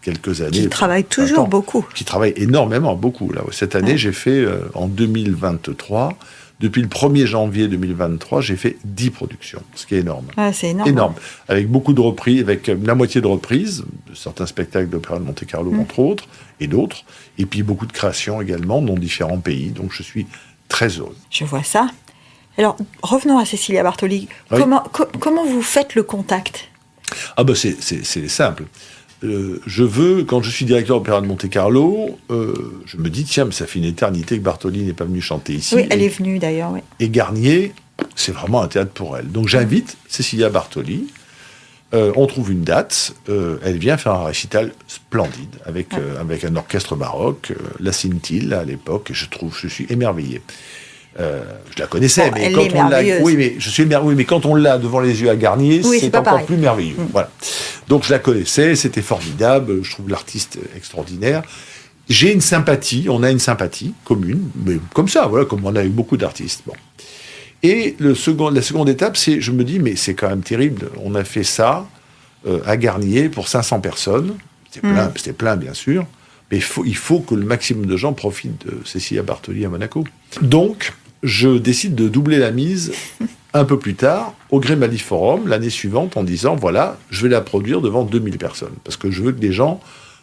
quelques années... Qui travaille toujours beaucoup. Qui travaille énormément, beaucoup. Là. Cette année, j'ai fait, en 2023, depuis le 1er janvier 2023, j'ai fait 10 productions, ce qui est énorme. C'est énorme. Énorme. Avec beaucoup de reprises, avec la moitié de reprises, de certains spectacles d'Opéra de Monte-Carlo, entre autres, et d'autres, et puis beaucoup de créations également dans différents pays. Donc je suis très heureux. Je vois ça. Alors, revenons à Cécilia Bartoli. Oui. Comment vous faites le contact ? C'est simple. Quand je suis directeur d'Opéra de Monte-Carlo, je me dis, tiens, mais ça fait une éternité que Bartoli n'est pas venue chanter ici. Oui, elle est venue d'ailleurs, oui. Et Garnier, c'est vraiment un théâtre pour elle. Donc j'invite Cécilia Bartoli, on trouve une date, elle vient faire un récital splendide, avec un orchestre baroque, la Scintille à l'époque, et je suis émerveillé. Je la connaissais, mais quand on l'a, mais quand on l'a devant les yeux à Garnier, c'est encore plus merveilleux. Voilà. Donc je la connaissais, c'était formidable, je trouve l'artiste extraordinaire. j'ai une sympathie, on a une sympathie commune, mais comme ça, voilà, comme on a eu beaucoup d'artistes. Bon. Et la seconde étape, c'est, je me dis, mais c'est quand même terrible, on a fait ça à Garnier pour 500 personnes, c'était plein bien sûr, mais il faut que le maximum de gens profitent de Cécilia Bartoli à Monaco. Donc, je décide de doubler la mise un peu plus tard, au Grimaldi Forum, l'année suivante, en disant, voilà, je vais la produire devant 2000 personnes, parce que je veux que les gens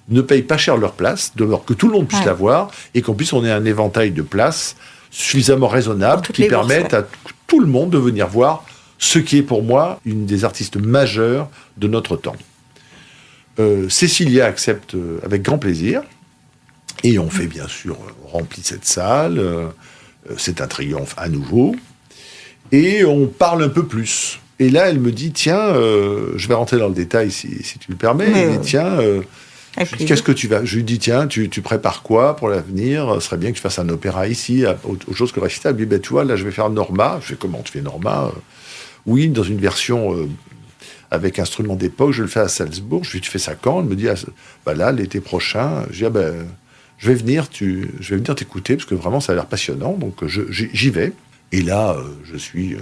ne payent pas cher leur place, que tout le monde puisse la voir, et qu'on puisse, on ait un éventail de places suffisamment raisonnable qui permettent à tout le monde de venir voir ce qui est pour moi une des artistes majeures de notre temps. Cécilia accepte avec grand plaisir, et on fait bien sûr, on remplit cette salle, c'est un triomphe à nouveau, et on parle un peu plus. Et là, elle me dit, tiens, je vais rentrer dans le détail si tu le permets, elle dit, tiens... qu'est-ce que tu vas... Je lui dis, tiens, tu prépares quoi pour l'avenir? Ce serait bien que tu fasses un opéra ici, autre chose que le récital. Elle me dit, tu vois, là, je vais faire Norma. Je fais, comment tu fais Norma? Oui, dans une version avec instrument d'époque, je le fais à Salzbourg. Je lui dis, tu fais ça quand? Elle me dit, là, l'été prochain. Je dis, je vais venir t'écouter, parce que vraiment, ça a l'air passionnant. Donc, j'y vais. Et là, je suis,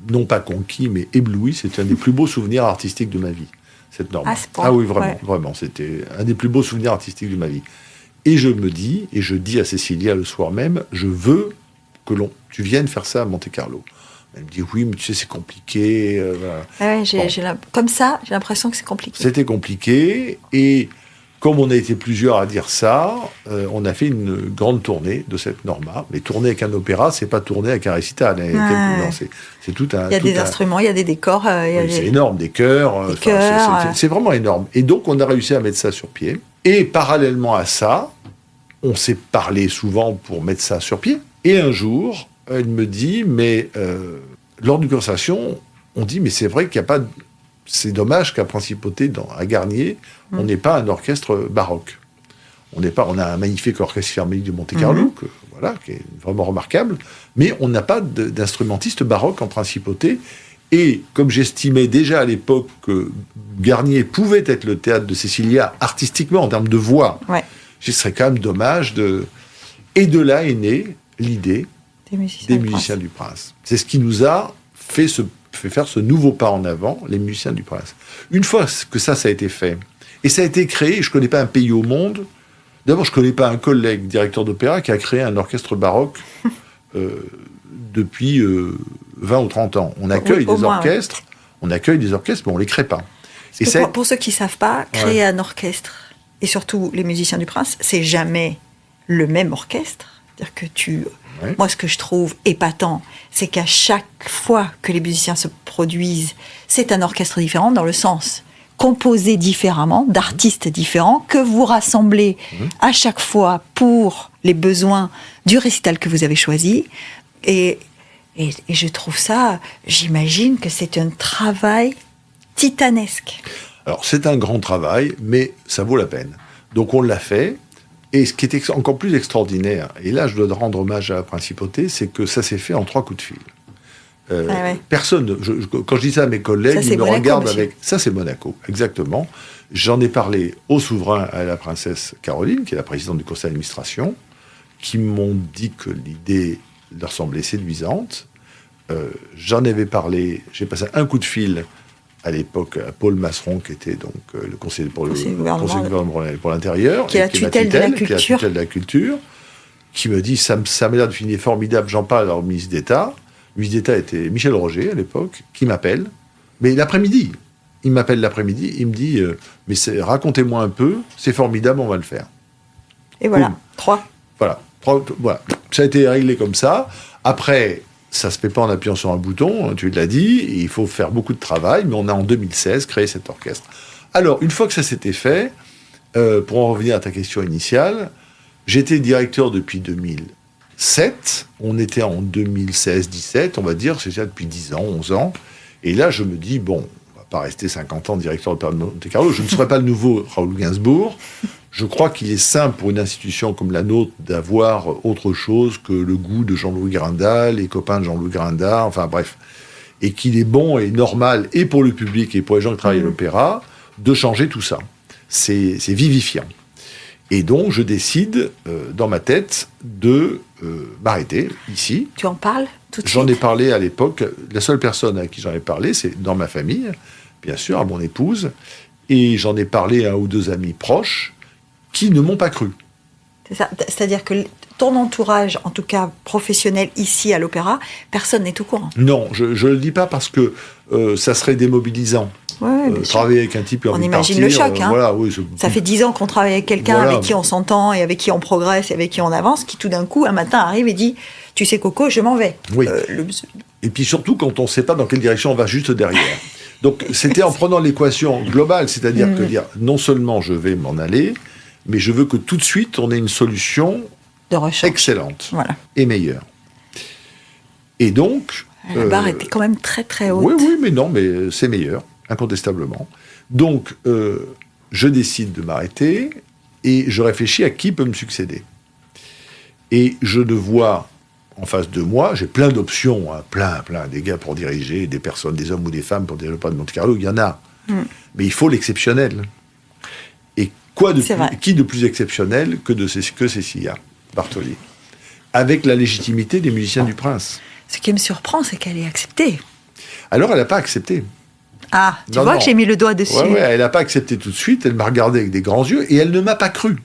non pas conquis, mais ébloui. C'est un des plus beaux souvenirs artistiques de ma vie. Cette Norma. Ah oui, vraiment, c'était un des plus beaux souvenirs artistiques de ma vie. Et je dis à Cécilia le soir même, je veux que tu viennes faire ça à Monte-Carlo. Elle me dit, oui, mais tu sais, c'est compliqué. Comme ça, j'ai l'impression que c'est compliqué. C'était compliqué, et comme on a été plusieurs à dire ça, on a fait une grande tournée de cette Norma. Mais tourner avec un opéra, c'est pas tourner avec un récital. Non, c'est tout un... Il y a des instruments, il y a des décors. C'est énorme, des chœurs. C'est vraiment énorme. Et donc, on a réussi à mettre ça sur pied. Et parallèlement à ça, on s'est parlé souvent pour mettre ça sur pied. Et un jour, elle me dit, mais lors d'une conversation, on dit, mais c'est vrai qu'il n'y a pas... C'est dommage qu'à Principauté, à Garnier, on n'ait pas un orchestre baroque. On a un magnifique orchestre philharmonique de Monte-Carlo, qui est vraiment remarquable, mais on n'a pas d'instrumentiste baroque en Principauté. Et comme j'estimais déjà à l'époque que Garnier pouvait être le théâtre de Cécilia artistiquement, en termes de voix, ce serait quand même dommage de... Et de là est née l'idée des musiciens du Prince. C'est ce qui nous a fait faire ce nouveau pas en avant, les musiciens du Prince. Une fois que ça a été fait, et ça a été créé, je ne connais pas un pays au monde, d'abord je ne connais pas un collègue directeur d'opéra qui a créé un orchestre baroque depuis 20 ou 30 ans. On accueille des orchestres, mais on ne les crée pas. Pour ceux qui ne savent pas, créer un orchestre, et surtout les musiciens du Prince, c'est jamais le même orchestre. C'est-à-dire que moi, ce que je trouve épatant, c'est qu'à chaque fois que les musiciens se produisent, c'est un orchestre différent dans le sens composé différemment, d'artistes différents, que vous rassemblez à chaque fois pour les besoins du récital que vous avez choisi. Et je trouve ça, j'imagine que c'est un travail titanesque. Alors, c'est un grand travail, mais ça vaut la peine. Donc, on l'a fait. Et ce qui est encore plus extraordinaire, et là je dois rendre hommage à la Principauté, c'est que ça s'est fait en 3 coups de fil. Personne, quand je dis ça à mes collègues, ils me regardent avec... Ça c'est Monaco, exactement. J'en ai parlé au souverain, à la princesse Caroline, qui est la présidente du conseil d'administration, qui m'ont dit que l'idée leur semblait séduisante. J'en avais parlé, j'ai passé un coup de fil à l'époque à Paul Masseron, qui était donc le conseiller pour l'intérieur, qui est la tutelle de la culture, qui me dit, ça m'a l'air de finir formidable, j'en parle au ministre d'État. Le ministre d'État était Michel Roger, à l'époque, qui m'appelle, mais l'après-midi. Il m'appelle l'après-midi, il me dit, mais racontez-moi un peu, c'est formidable, on va le faire. Et voilà, 3. Voilà, ça a été réglé comme ça. Après... Ça ne se fait pas en appuyant sur un bouton, tu l'as dit, il faut faire beaucoup de travail, mais on a en 2016 créé cet orchestre. Alors, une fois que ça s'était fait, pour en revenir à ta question initiale, j'étais directeur depuis 2007, on était en 2016-17, on va dire, c'est ça depuis 10 ans, 11 ans, et là je me dis, bon, on va pas rester 50 ans directeur de l'Opéra de Monte-Carlo, je ne serai pas le nouveau Raoul Gainsbourg. Je crois qu'il est simple pour une institution comme la nôtre d'avoir autre chose que le goût de Jean-Louis Grindal, les copains de Jean-Louis Grindal, enfin bref. Et qu'il est bon et normal, et pour le public et pour les gens qui travaillent à l'opéra, de changer tout ça. C'est vivifiant. Et donc, je décide, dans ma tête, de m'arrêter ici. Tu en parles tout de suite? J'en ai parlé à l'époque. La seule personne à qui j'en ai parlé, c'est dans ma famille, bien sûr, à mon épouse. Et j'en ai parlé à un ou deux amis proches qui ne m'ont pas cru. C'est ça. C'est-à-dire que ton entourage, en tout cas professionnel ici à l'Opéra, personne n'est au courant. Non, je ne le dis pas parce que ça serait démobilisant. Ouais, travailler avec un type qui a on envie de imagine partir, le choc. Hein. Voilà, oui, ça fait 10 ans qu'on travaille avec quelqu'un voilà. avec qui on s'entend et avec qui on progresse et avec qui on avance, qui tout d'un coup, un matin, arrive et dit « Tu sais, Coco, je m'en vais. Oui. » Et puis surtout quand on ne sait pas dans quelle direction on va juste derrière. Donc c'était en prenant l'équation globale, c'est-à-dire que dire non seulement je vais m'en aller, mais je veux que tout de suite on ait une solution excellente et meilleure. Et donc... La barre était quand même très très haute. Oui, mais c'est meilleur, incontestablement. Donc, je décide de m'arrêter et je réfléchis à qui peut me succéder. Et je ne vois en face de moi, j'ai plein d'options, hein, plein, des gars pour diriger, des personnes, des hommes ou des femmes pour diriger l'Opéra de Monte-Carlo, il y en a. Mais il faut l'exceptionnel. Et qui de plus exceptionnel que Cecilia Bartoli, avec la légitimité des musiciens du Prince. Ce qui me surprend, c'est qu'elle ait accepté. Alors, elle n'a pas accepté. Ah, tu vois que j'ai mis le doigt dessus. Oui, elle n'a pas accepté tout de suite, elle m'a regardé avec des grands yeux, et elle ne m'a pas cru.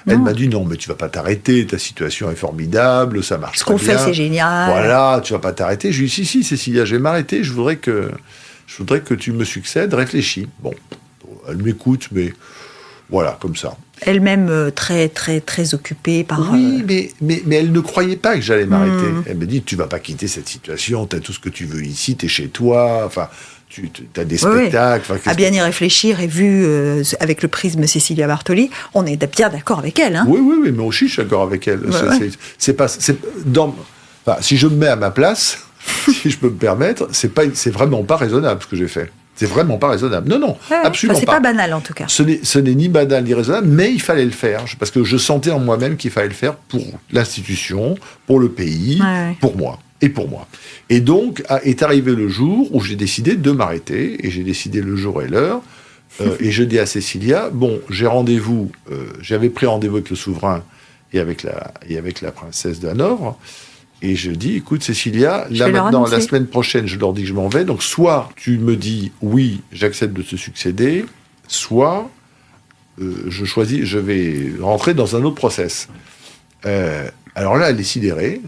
Elle m'a dit, non, mais tu ne vas pas t'arrêter, ta situation est formidable, ça marche très bien. Ce qu'on fait, c'est génial. Voilà, tu ne vas pas t'arrêter. Je lui ai dit, si, Cecilia, je vais m'arrêter, je voudrais que tu me succèdes, réfléchis. Bon, elle m'écoute, mais voilà, comme ça. Elle-même très, très, très occupée par... Oui, mais elle ne croyait pas que j'allais m'arrêter. Elle me dit, tu ne vas pas quitter cette situation, tu as tout ce que tu veux ici, tu es chez toi, enfin... Tu as des spectacles... À bien y réfléchir et vu avec le prisme Cecilia Bartoli, on est bien d'accord avec elle. Hein. Oui, mais aussi je suis d'accord avec elle. Si je me mets à ma place, si je peux me permettre, c'est vraiment pas raisonnable ce que j'ai fait. C'est vraiment pas raisonnable. Non, absolument c'est pas banal en tout cas. Ce n'est ni banal ni raisonnable, mais il fallait le faire. Parce que je sentais en moi-même qu'il fallait le faire pour l'institution, pour le pays, pour moi. Et pour moi. Et donc, est arrivé le jour où j'ai décidé de m'arrêter, et j'ai décidé le jour et l'heure, et je dis à Cecilia, bon, j'avais pris rendez-vous avec le souverain et avec la princesse de Hanovre, et je dis, écoute Cecilia, là maintenant, la semaine prochaine, je leur dis que je m'en vais, donc soit tu me dis, oui, j'accepte de te succéder, soit je vais rentrer dans un autre process. Alors là, elle est sidérée.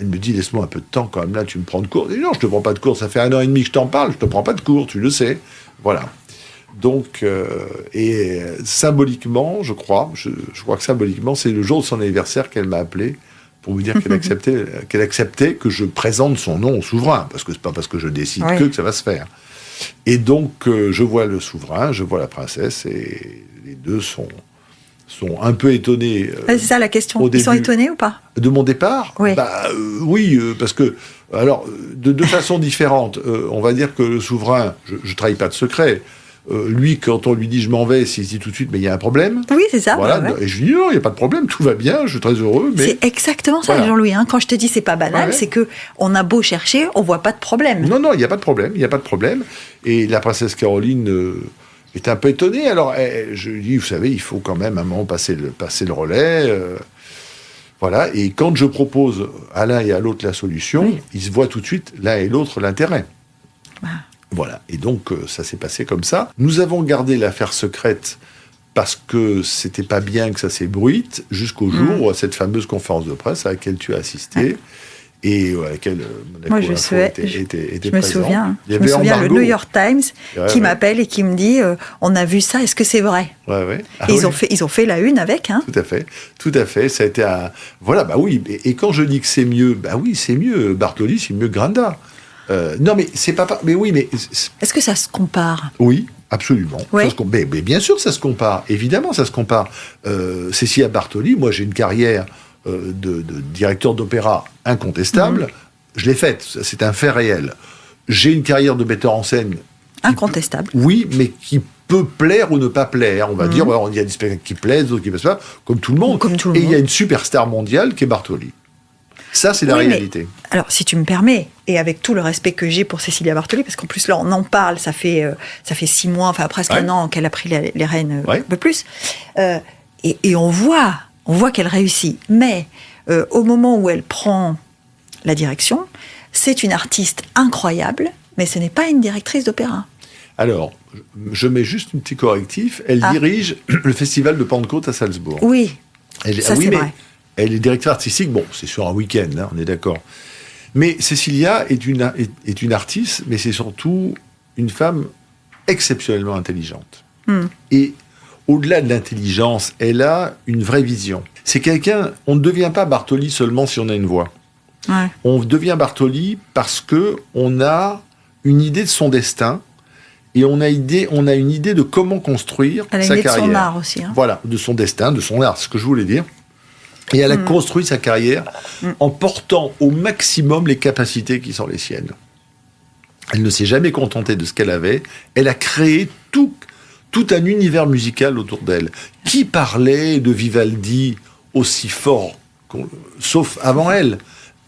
Elle me dit, laisse-moi un peu de temps quand même, là, tu me prends de cours. Je dis, non, je ne te prends pas de cours, ça fait 1 an et demi que je t'en parle, je ne te prends pas de cours, tu le sais. Voilà. Donc, et symboliquement, je crois que symboliquement, c'est le jour de son anniversaire qu'elle m'a appelé pour me dire qu'elle acceptait que je présente son nom au souverain, parce que ce n'est pas parce que je décide que ça va se faire. Et donc, je vois le souverain, je vois la princesse, et les deux sont un peu étonnés. C'est ça la question. Ils sont étonnés ou pas ? De mon départ ? Oui. Oui, parce que, alors, de deux façons différentes. On va dire que le souverain, je ne trahis pas de secret. Lui, quand on lui dit je m'en vais, il se dit tout de suite, mais il y a un problème. Oui, c'est ça. Voilà. Et je lui dis non, il n'y a pas de problème, tout va bien, je suis très heureux. Mais... C'est exactement ça, Jean-Louis. Hein. Quand je te dis c'est pas banal, c'est que on a beau chercher, on voit pas de problème. Non, il n'y a pas de problème, il n'y a pas de problème. Et la princesse Caroline est un peu étonnée. Alors, je lui dis, vous savez, il faut quand même à un moment passer le relais. Voilà. Et quand je propose à l'un et à l'autre la solution, ils se voient tout de suite l'un et l'autre l'intérêt. Voilà. Et donc, ça s'est passé comme ça. Nous avons gardé l'affaire secrète parce que c'était pas bien que ça s'ébruite jusqu'au jour où à cette fameuse conférence de presse à laquelle tu as assisté et à laquelle Monaco était je me présent. Je me souviens, le New York Times qui m'appelle et qui me dit on a vu ça, est-ce que c'est vrai ? Ils ont fait la une avec. Hein. Tout à fait. Ça a été un... Voilà, oui. Et quand je dis que c'est mieux, oui, c'est mieux. Bartoli, c'est mieux que Granda. Non, mais c'est pas... Mais oui, mais... Est-ce que ça se compare ? Oui, absolument. Ouais. Mais bien sûr, ça se compare. Évidemment, ça se compare. Cecilia Bartoli, moi, j'ai une carrière de directeur d'opéra incontestable. Je l'ai faite. C'est un fait réel. J'ai une carrière de metteur en scène... Incontestable. Oui, mais qui peut plaire ou ne pas plaire. On va dire, il y a des spectacles qui plaisent, d'autres qui ne plaisent pas, comme tout le monde. Et il y a une superstar mondiale qui est Bartoli. Ça, c'est la réalité. Alors, si tu me permets, et avec tout le respect que j'ai pour Cecilia Bartoli, parce qu'en plus, là, on en parle, ça fait 6 mois, enfin presque 1 an qu'elle a pris les rênes, un peu plus. Et on voit qu'elle réussit. Mais au moment où elle prend la direction, c'est une artiste incroyable, mais ce n'est pas une directrice d'opéra. Alors, je mets juste un petit correctif. Elle dirige le festival de Pentecôte à Salzbourg. Oui, c'est vrai. Elle est directrice artistique. Bon, c'est sur un week-end, hein, on est d'accord. Mais Cécilia est une artiste, mais c'est surtout une femme exceptionnellement intelligente. Et au-delà de l'intelligence, elle a une vraie vision. C'est quelqu'un... On ne devient pas Bartoli seulement si on a une voix. Ouais. On devient Bartoli parce qu'on a une idée de son destin et on a une idée de comment construire sa carrière. Elle a une idée de son art aussi. Hein. Voilà, de son destin, de son art, ce que je voulais dire. Et elle a construit sa carrière en portant au maximum les capacités qui sont les siennes. Elle ne s'est jamais contentée de ce qu'elle avait. Elle a créé tout un univers musical autour d'elle. Qui parlait de Vivaldi aussi fort, sauf avant elle?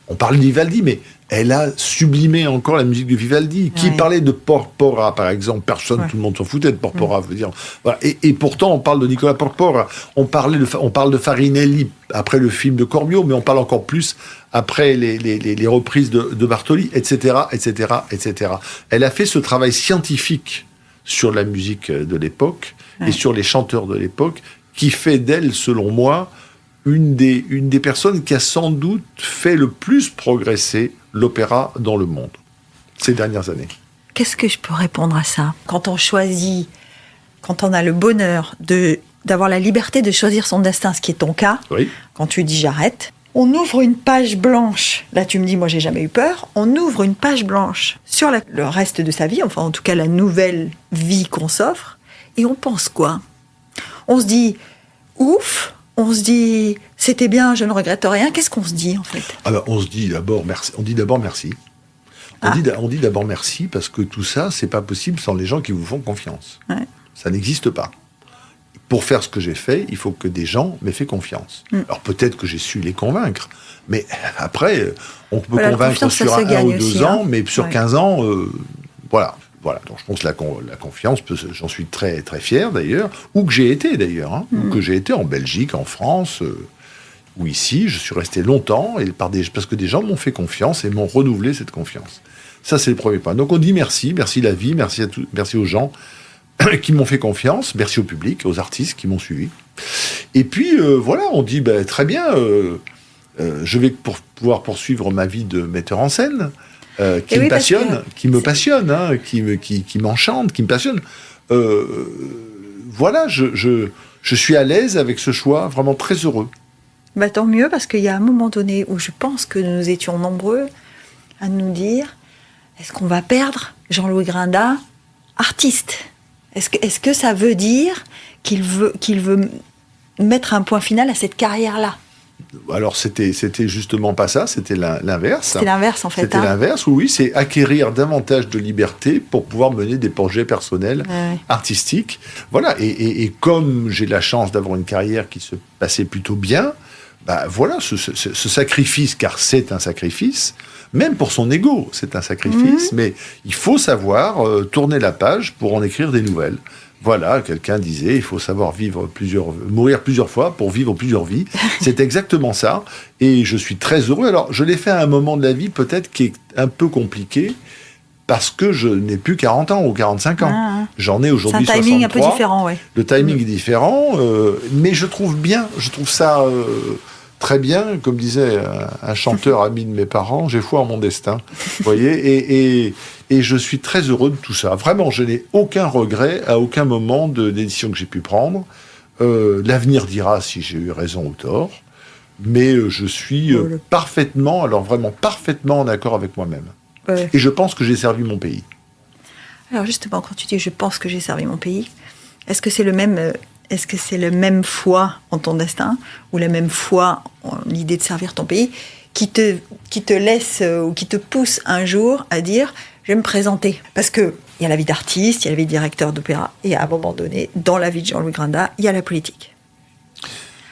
On parle de Vivaldi, mais elle a sublimé encore la musique de Vivaldi. Ouais. Qui parlait de Porpora, par exemple? Personne, tout le monde s'en foutait de Porpora, veut dire. Voilà. Et pourtant, on parle de Nicola Porpora. On parle de Farinelli après le film de Cormio, mais on parle encore plus après les reprises de Bartoli, etc., etc., etc. Elle a fait ce travail scientifique sur la musique de l'époque et sur les chanteurs de l'époque, qui fait d'elle, selon moi, une des personnes qui a sans doute fait le plus progresser l'opéra dans le monde ces dernières années. Qu'est-ce que je peux répondre à ça? Quand on a le bonheur d'avoir la liberté de choisir son destin, ce qui est ton cas, quand tu dis j'arrête, on ouvre une page blanche. Là, tu me dis, moi, j'ai jamais eu peur. On ouvre une page blanche sur le reste de sa vie, enfin, en tout cas, la nouvelle vie qu'on s'offre. Et on pense quoi? On se dit, ouf. On se dit, c'était bien, je ne regrette rien. Qu'est-ce qu'on se dit, en fait? On se dit d'abord merci. On dit d'abord merci. On dit d'abord merci parce que tout ça, c'est pas possible sans les gens qui vous font confiance. Ouais. Ça n'existe pas. Pour faire ce que j'ai fait, il faut que des gens m'aient fait confiance. Alors peut-être que j'ai su les convaincre, mais après, on peut convaincre sur 1 ou 2 ans, mais sur 15 ans, voilà. Donc je pense que la confiance, j'en suis très, très fier d'ailleurs, où que j'ai été d'ailleurs, hein, où que j'ai été en Belgique, en France, ou ici, je suis resté longtemps, parce que des gens m'ont fait confiance et m'ont renouvelé cette confiance. Ça, c'est le premier point. Donc on dit merci la vie, merci aux gens qui m'ont fait confiance, merci au public, aux artistes qui m'ont suivi. Et puis, on dit, très bien, je vais pouvoir poursuivre ma vie de metteur en scène, qui me passionne, qui m'enchante, qui me passionne. Je suis à l'aise avec ce choix, vraiment très heureux. Tant mieux, parce qu'il y a un moment donné où je pense que nous étions nombreux à nous dire, est-ce qu'on va perdre Jean-Louis Grinda, artiste? Est-ce que ça veut dire qu'il veut mettre un point final à cette carrière-là? Alors, c'était justement pas ça, c'était l'inverse. C'était l'inverse, en fait. C'était l'inverse, oui, c'est acquérir davantage de liberté pour pouvoir mener des projets personnels, artistiques. Voilà, et comme j'ai la chance d'avoir une carrière qui se passait plutôt bien, ce sacrifice, car c'est un sacrifice, même pour son ego, c'est un sacrifice, mais il faut savoir tourner la page pour en écrire des nouvelles. Voilà, quelqu'un disait, il faut savoir mourir plusieurs fois pour vivre plusieurs vies. C'est exactement ça. Et je suis très heureux. Alors, je l'ai fait à un moment de la vie peut-être qui est un peu compliqué, parce que je n'ai plus 40 ans ou 45 ans. J'en ai aujourd'hui 63. C'est un timing un peu différent, oui. Le timing est différent, mais je trouve ça très bien, comme disait un chanteur ami de mes parents, j'ai foi en mon destin. Vous voyez, et je suis très heureux de tout ça. Vraiment, je n'ai aucun regret à aucun moment de décision que j'ai pu prendre. L'avenir dira si j'ai eu raison ou tort, mais je suis parfaitement en accord avec moi-même. Ouais. Et je pense que j'ai servi mon pays. Alors justement, quand tu dis « je pense que j'ai servi mon pays », est-ce que c'est le même foi en ton destin ou la même foi en l'idée de servir ton pays qui te laisse ou qui te pousse un jour à dire « je vais me présenter ». Parce qu'il y a la vie d'artiste, il y a la vie de directeur d'opéra, et à un moment donné, dans la vie de Jean-Louis Grinda, il y a la politique.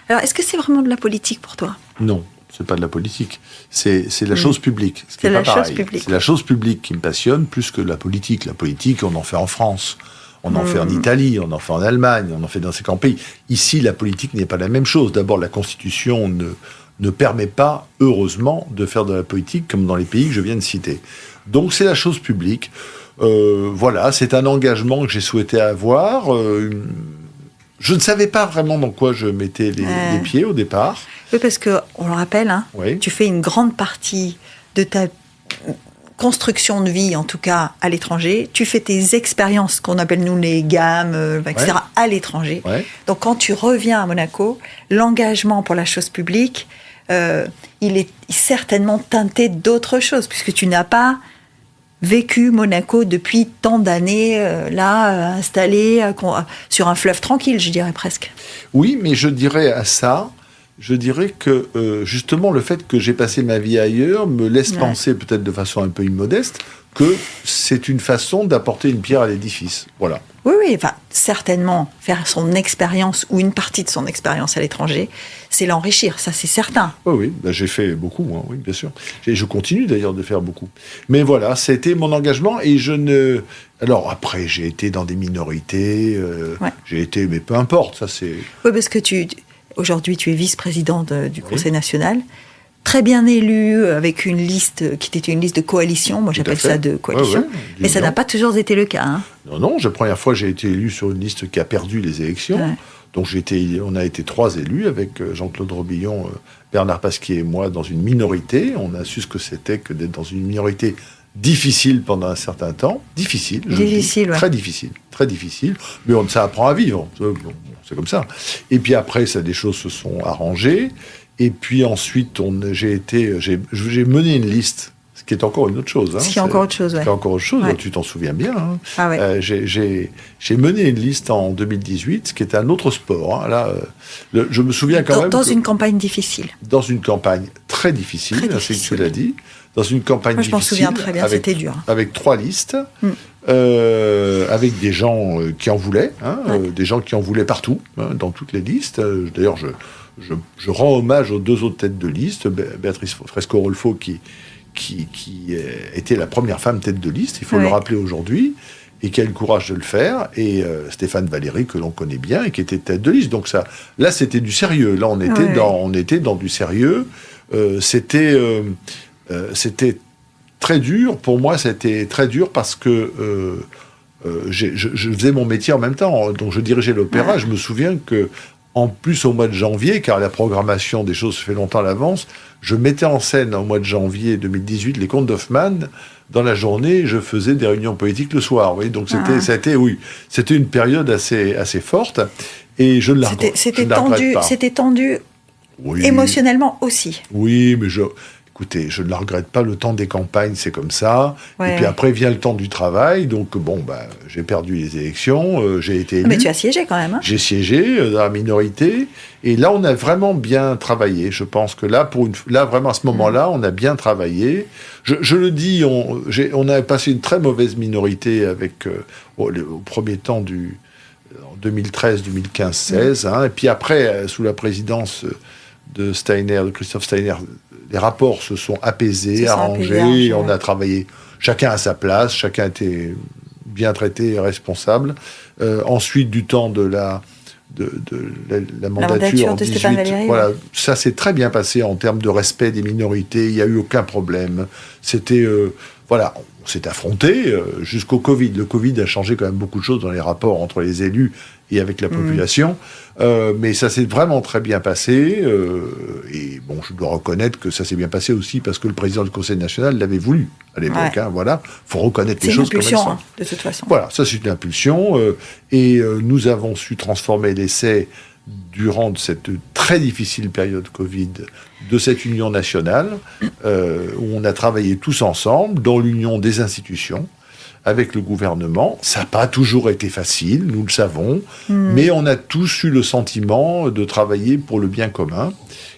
Alors, est-ce que c'est vraiment de la politique pour toi ? Non, c'est pas de la politique. C'est la chose publique. C'est la chose publique qui me passionne plus que la politique. La politique, on en fait en France. On en fait en Italie, on en fait en Allemagne, on en fait dans ces grands pays. Ici, la politique n'est pas la même chose. D'abord, la Constitution ne permet pas, heureusement, de faire de la politique comme dans les pays que je viens de citer. Donc, c'est la chose publique. Voilà, c'est un engagement que j'ai souhaité avoir. Je ne savais pas vraiment dans quoi je mettais les pieds au départ. Oui, parce qu'on le rappelle, hein, Oui. tu fais une grande partie de ta construction de vie, en tout cas à l'étranger. Tu fais tes expériences, qu'on appelle nous les gammes, etc., à l'étranger. Ouais. Donc quand tu reviens à Monaco, l'engagement pour la chose publique, il est certainement teinté d'autres choses, puisque tu n'as pas vécu Monaco depuis tant d'années, installé sur un fleuve tranquille, je dirais presque. Oui, mais je dirais à ça, je dirais que justement le fait que j'ai passé ma vie ailleurs me laisse penser, peut-être de façon un peu immodeste, que c'est une façon d'apporter une pierre à l'édifice. Voilà. Oui, enfin, certainement, faire son expérience ou une partie de son expérience à l'étranger, c'est l'enrichir, ça c'est certain. Oui, ben, j'ai fait beaucoup, hein, oui, bien sûr. Je continue d'ailleurs de faire beaucoup. Mais voilà, c'était mon engagement et je ne... Alors après, j'ai été dans des minorités, j'ai été... Mais peu importe, ça c'est... Oui, parce que aujourd'hui, tu es vice-président du Conseil national, très bien élu, avec une liste qui était une liste de coalition. Moi, j'appelle ça de coalition. Mais ça n'a pas toujours été le cas. Hein. Non, la première fois, j'ai été élu sur une liste qui a perdu les élections. Ouais. Donc, on a été 3 élus avec Jean-Claude Robillon, Bernard Pasquier et moi dans une minorité. On a su ce que c'était que d'être dans une minorité difficile pendant un certain temps. Difficile, très difficile. Mais ça apprend à vivre. C'est comme ça. Et puis après, des choses se sont arrangées. Et puis ensuite, j'ai mené une liste, ce qui est encore une autre chose. Hein, ce qui est encore autre chose, oui. C'est encore autre chose, tu t'en souviens bien. Hein. Ah, ouais. J'ai mené une liste en 2018, ce qui était un autre sport. Hein. Là, je me souviens quand même... Dans une campagne difficile. Dans une campagne très difficile, c'est ce que tu l'as dit. Dans une campagne difficile. Je m'en souviens très bien, c'était dur. Avec 3 listes, avec des gens qui en voulaient, des gens qui en voulaient partout, dans toutes les listes. D'ailleurs, je rends hommage aux 2 autres têtes de liste, Béatrice Fresco-Rolfo qui était la première femme tête de liste, il faut le rappeler aujourd'hui, et qui a eu le courage de le faire, et Stéphane Valéry, que l'on connaît bien, et qui était tête de liste. Donc là, c'était du sérieux. Là, on était dans du sérieux. C'était très dur. Pour moi, c'était très dur parce que je faisais mon métier en même temps. Donc, je dirigeais l'opéra. Je me souviens que en plus, au mois de janvier, car la programmation des choses se fait longtemps à l'avance, je mettais en scène au mois de janvier 2018 les Contes d'Hoffmann. Dans la journée, je faisais des réunions politiques le soir. Oui. Donc c'était une période assez forte. Et je ne la regrette pas. C'était tendu émotionnellement aussi. Oui, mais écoutez, je ne la regrette pas, le temps des campagnes, c'est comme ça. Et puis après vient le temps du travail. Donc, j'ai perdu les élections, j'ai été élu. Mais tu as siégé quand même. Hein. J'ai siégé dans la minorité. Et là, on a vraiment bien travaillé. Je pense que là, vraiment, à ce moment-là, on a bien travaillé. Je le dis, on a passé une très mauvaise minorité avec, au premier temps en 2013, 2015, 16. Et puis après, sous la présidence de Christophe Steiner, les rapports se sont apaisés, arrangés, on a travaillé chacun à sa place, chacun était bien traité et responsable. Ensuite, du temps de la mandature en 2018, voilà, ça s'est très bien passé en termes de respect des minorités, il n'y a eu aucun problème. C'était, on s'est affronté jusqu'au Covid. Le Covid a changé quand même beaucoup de choses dans les rapports entre les élus et avec la population. Mais ça s'est vraiment très bien passé. Et je dois reconnaître que ça s'est bien passé aussi parce que le président du Conseil national l'avait voulu à l'époque. Voilà, faut reconnaître les choses comme elles sont. C'est une impulsion, de toute façon. Voilà, ça c'est une impulsion. Et nous avons su transformer l'essai durant cette très difficile période Covid de cette union nationale où on a travaillé tous ensemble dans l'union des institutions avec le gouvernement. Ça n'a pas toujours été facile, nous le savons, mais on a tous eu le sentiment de travailler pour le bien commun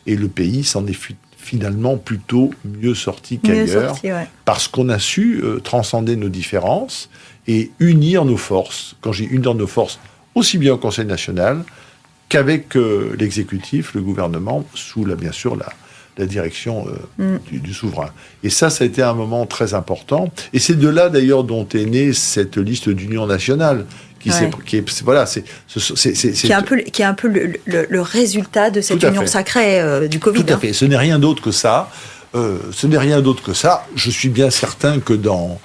et le pays s'en est finalement plutôt mieux sorti qu'ailleurs parce qu'on a su transcender nos différences et unir nos forces. Quand j'ai unir nos forces, aussi bien au Conseil national qu'avec l'exécutif, le gouvernement, sous bien sûr la direction du souverain. Et ça a été un moment très important. Et c'est de là, d'ailleurs, dont est née cette liste d'union nationale, Qui est un peu le résultat de cette union sacrée du Covid. Tout à fait. Ce n'est rien d'autre que ça. Je suis bien certain que dans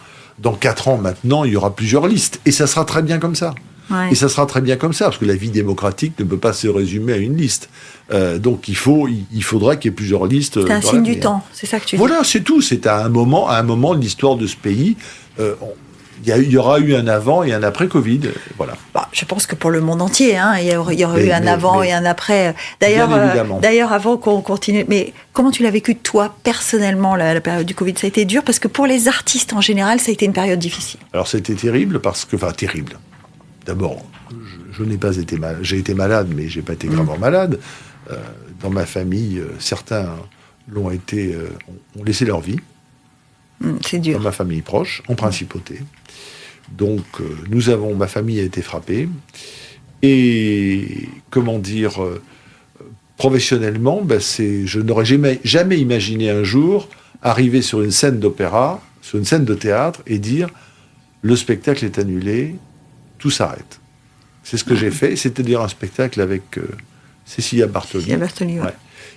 4 ans maintenant, il y aura plusieurs listes. Et ça sera très bien comme ça. Ouais. Et ça sera très bien comme ça, parce que la vie démocratique ne peut pas se résumer à une liste. Donc il faudra qu'il y ait plusieurs listes. C'est un signe du temps, c'est ça que tu dis. Voilà, c'est tout. C'est à un moment de l'histoire de ce pays. Il y aura eu un avant et un après Covid. Voilà. Je pense que pour le monde entier, il y aura eu un avant et un après. D'ailleurs, avant qu'on continue, mais comment tu l'as vécu, toi, personnellement, la période du Covid? Ça a été dur, parce que pour les artistes, en général, ça a été une période difficile. Alors, c'était terrible, terrible. D'abord, je n'ai pas été malade. J'ai été malade, mais je n'ai pas été gravement malade. Dans ma famille, certains ont laissé leur vie. C'est dur. Dans ma famille proche, en principauté. Donc, ma famille a été frappée. Et, professionnellement, je n'aurais jamais imaginé un jour arriver sur une scène d'opéra, sur une scène de théâtre, et dire « le spectacle est annulé ». Tout s'arrête. C'est ce que j'ai fait, c'est-à-dire un spectacle avec Cécilia Bartoli. Ouais.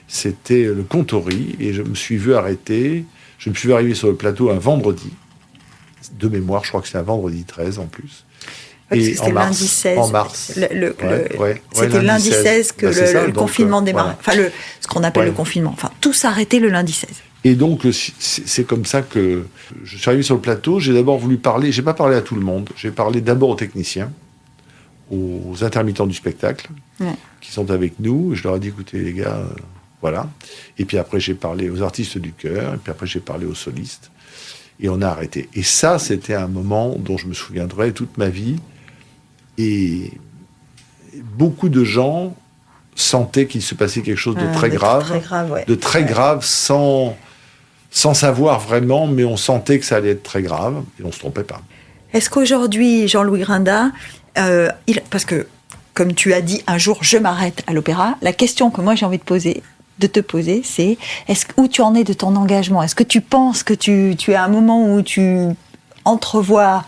C'était le Contori, et je me suis vu arrêter. Je me suis vu arriver sur le plateau un vendredi, de mémoire, je crois que c'est un vendredi 13 en plus. Et c'était lundi 16. En mars. C'était lundi 16 que le confinement démarrait. Ce qu'on appelle le confinement. Tout s'arrêtait le lundi 16. Et donc, c'est comme ça que je suis arrivé sur le plateau. J'ai d'abord voulu parler, j'ai pas parlé à tout le monde, j'ai parlé d'abord aux techniciens, aux intermittents du spectacle, qui sont avec nous. Je leur ai dit, écoutez les gars, voilà. Et puis après, j'ai parlé aux artistes du chœur, et puis après, j'ai parlé aux solistes. Et on a arrêté. Et ça, c'était un moment dont je me souviendrai toute ma vie. Et beaucoup de gens sentaient qu'il se passait quelque chose de très grave, sans savoir vraiment, mais on sentait que ça allait être très grave, et on ne se trompait pas. Est-ce qu'aujourd'hui, Jean-Louis Grinda, parce que, comme tu as dit, un jour, je m'arrête à l'opéra, la question que moi j'ai envie de te poser, c'est où tu en es de ton engagement? Est-ce que tu penses que tu es à un moment où tu entrevois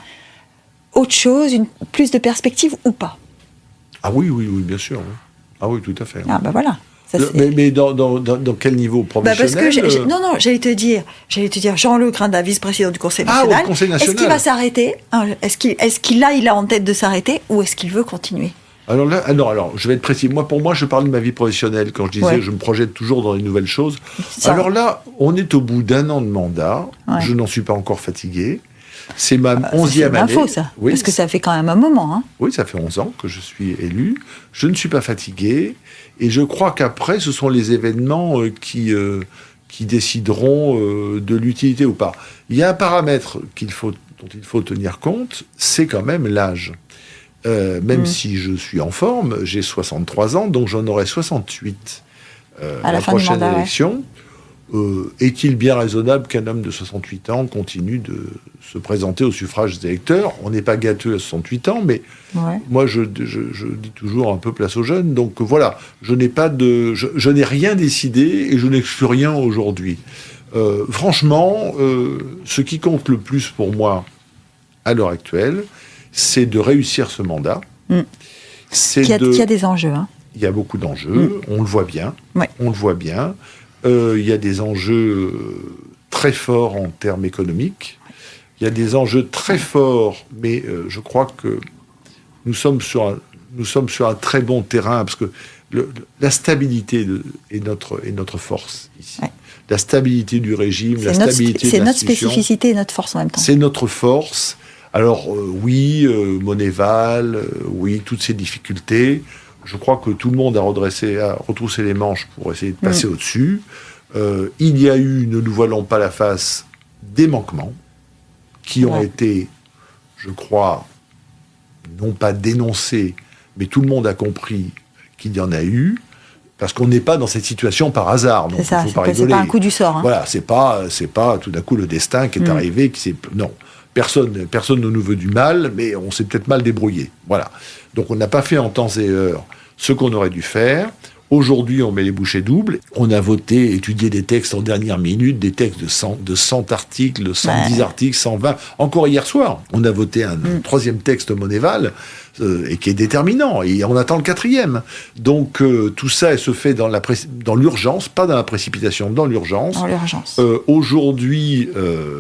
autre chose, plus de perspectives ou pas? Ah oui, bien sûr. Oui. Ah oui, tout à fait. Ah voilà. Mais dans quel niveau professionnel? Parce que j'allais te dire, Jean-Louis Grinda, vice-président du Conseil national. Ah, au Conseil national. Est-ce qu'il va s'arrêter? Est-ce qu'il a en tête de s'arrêter, ou est-ce qu'il veut continuer? Alors, je vais être précis. Pour moi, je parle de ma vie professionnelle. Quand je disais, je me projette toujours dans les nouvelles choses. Alors là, on est au bout d'1 an de mandat. Ouais. Je n'en suis pas encore fatigué. C'est ma 11e année. C'est info, ça. Oui. Parce que ça fait quand même un moment. Hein. Oui, ça fait 11 ans que je suis élu. Je ne suis pas fatigué. Et je crois qu'après, ce sont les événements qui décideront de l'utilité ou pas. Il y a un paramètre dont il faut tenir compte, c'est quand même l'âge. Même si je suis en forme, j'ai 63 ans, donc j'en aurai 68 à la prochaine élection. Est-il bien raisonnable qu'un homme de 68 ans continue de se présenter au suffrage des électeurs? On n'est pas gâteux à 68 ans, mais moi je dis toujours un peu place aux jeunes. Donc voilà, je n'ai rien décidé et je n'exclus rien aujourd'hui. Franchement, ce qui compte le plus pour moi à l'heure actuelle, c'est de réussir ce mandat. Il y a des enjeux. Hein. Il y a beaucoup d'enjeux, on le voit bien. Ouais. On le voit bien. Il y a des enjeux très forts en termes économiques. Il y a des enjeux très forts, mais je crois que nous sommes sur un très bon terrain, parce que la stabilité est notre force ici. Ouais. La stabilité du régime, stabilité de l'institution. C'est notre spécificité et notre force en même temps. C'est notre force. Alors Monéval, toutes ces difficultés. Je crois que tout le monde a retroussé les manches pour essayer de passer au-dessus. Il y a eu, ne nous voilons pas la face, des manquements qui ont été, je crois, non pas dénoncés, mais tout le monde a compris qu'il y en a eu, parce qu'on n'est pas dans cette situation par hasard. Donc c'est ça, c'est pas un coup du sort. Hein. Voilà, c'est pas tout d'un coup le destin qui est arrivé, non. Personne ne nous veut du mal, mais on s'est peut-être mal débrouillé. Voilà. Donc on n'a pas fait en temps et heure ce qu'on aurait dû faire. Aujourd'hui, on met les bouchées doubles. On a voté, étudié des textes en dernière minute, des textes de 100 articles, de 110 articles, 120. Encore hier soir, on a voté un troisième texte Monéval, et qui est déterminant. Et on attend le quatrième. Donc, tout ça se fait dans l'urgence, pas dans la précipitation, dans l'urgence. Dans l'urgence. Aujourd'hui,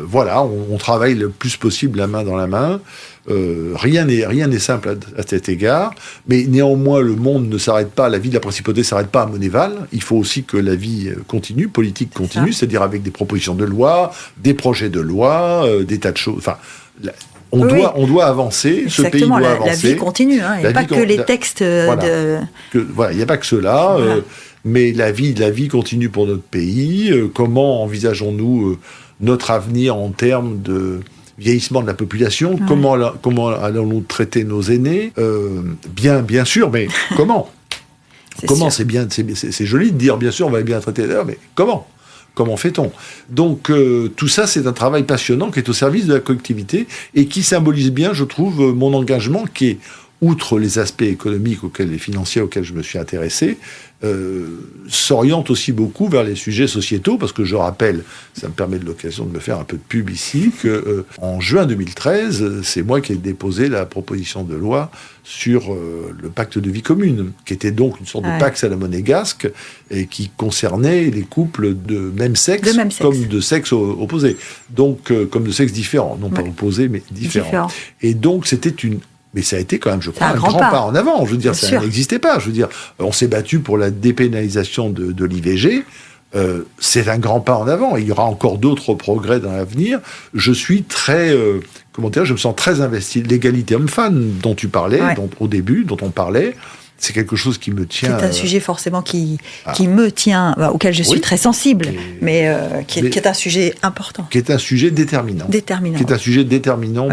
voilà, on travaille le plus possible la main dans la main. Rien n'est simple à cet égard, mais néanmoins le monde ne s'arrête pas, la vie de la principauté ne s'arrête pas à Monéval. Il faut aussi que la vie continue, politique continue, c'est-à-dire avec des propositions de loi, des projets de loi, des tas de choses. Enfin, on doit avancer. Exactement, ce pays doit avancer. La vie continue, il n'y a pas que les textes il n'y a pas que cela. Mais la vie continue pour notre pays. Comment envisageons-nous notre avenir en termes de vieillissement de la population, comment allons-nous traiter nos aînés, bien sûr, mais comment c'est bien, c'est joli de dire, bien sûr, on va bien traiter, mais comment fait-on? Donc, tout ça, c'est un travail passionnant qui est au service de la collectivité et qui symbolise bien, je trouve, mon engagement qui est, outre les aspects économiques et financiers auxquels je me suis intéressé, s'oriente aussi beaucoup vers les sujets sociétaux, parce que je rappelle, ça me permet de l'occasion de me faire un peu de pub ici, que en juin 2013, c'est moi qui ai déposé la proposition de loi sur le pacte de vie commune, qui était donc une sorte de pacte à la monégasque, et qui concernait les couples de même sexe, comme de sexe opposé. Donc, comme de sexe différent, non pas opposé, mais différent. Et donc, mais ça a été quand même, je crois, un grand pas en avant. Je veux dire, ça n'existait pas. Je veux dire, on s'est battu pour la dépénalisation de l'IVG. C'est un grand pas en avant. Il y aura encore d'autres progrès dans l'avenir. Je suis très, je me sens très investi. L'égalité homme-femme dont tu parlais, au début, dont on parlait, c'est quelque chose qui me tient... C'est un sujet forcément qui me tient, auquel je suis très sensible, mais qui est un sujet important. Qui est un sujet déterminant. Qui est un sujet déterminant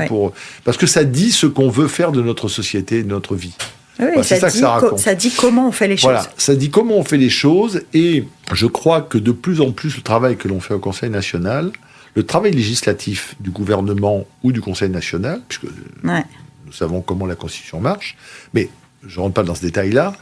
parce que ça dit ce qu'on veut faire de notre société, de notre vie. Oui, c'est ça que ça raconte. Ça dit comment on fait les choses. Voilà, ça dit comment on fait les choses, et je crois que de plus en plus, le travail que l'on fait au Conseil national, le travail législatif du gouvernement ou du Conseil national, puisque nous savons comment la Constitution marche, mais je ne rentre pas dans ce détail-là,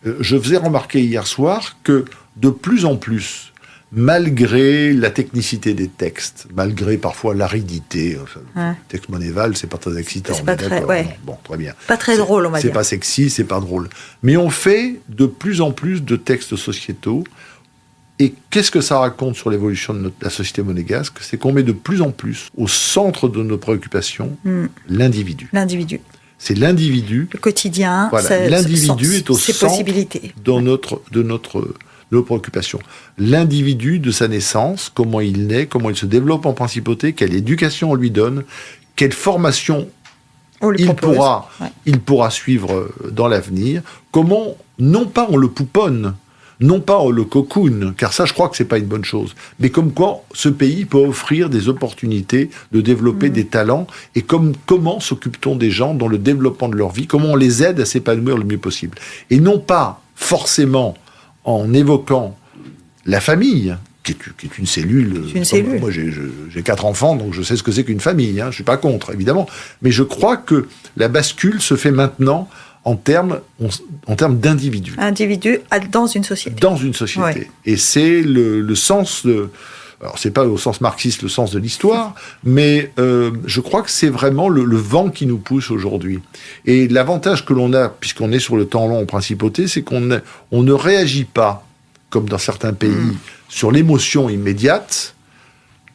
je faisais remarquer hier soir que de plus en plus, malgré la technicité des textes, malgré parfois l'aridité, le texte Monéval, c'est pas très excitant. C'est pas très, bon, très bien. Pas très drôle, on va dire. C'est pas sexy, c'est pas drôle. Mais on fait de plus en plus de textes sociétaux. Et qu'est-ce que ça raconte sur l'évolution de la société monégasque? C'est qu'on met de plus en plus au centre de nos préoccupations l'individu. L'individu. C'est l'individu. Le quotidien. L'individu est au centre possibilités. de nos préoccupations. L'individu de sa naissance, comment il naît, comment il se développe en principauté, quelle éducation on lui donne, quelle formation il pourra suivre dans l'avenir, comment, non pas on le pouponne, non pas on le cocoon, car ça je crois que c'est pas une bonne chose, mais comme quoi ce pays peut offrir des opportunités de développer des talents, et comment s'occupe-t-on des gens dans le développement de leur vie, comment on les aide à s'épanouir le mieux possible. Et non pas forcément en évoquant la famille, qui est une cellule. Moi, j'ai 4 enfants, donc je sais ce que c'est qu'une famille. Je ne suis pas contre, évidemment. Mais je crois que la bascule se fait maintenant en termes d'individus. Individus dans une société. Dans une société. Ouais. Et c'est le sens de... Alors, c'est pas au sens marxiste le sens de l'histoire, mais je crois que c'est vraiment le vent qui nous pousse aujourd'hui. Et l'avantage que l'on a, puisqu'on est sur le temps long en principauté, c'est qu'on ne réagit pas, comme dans certains pays, sur l'émotion immédiate,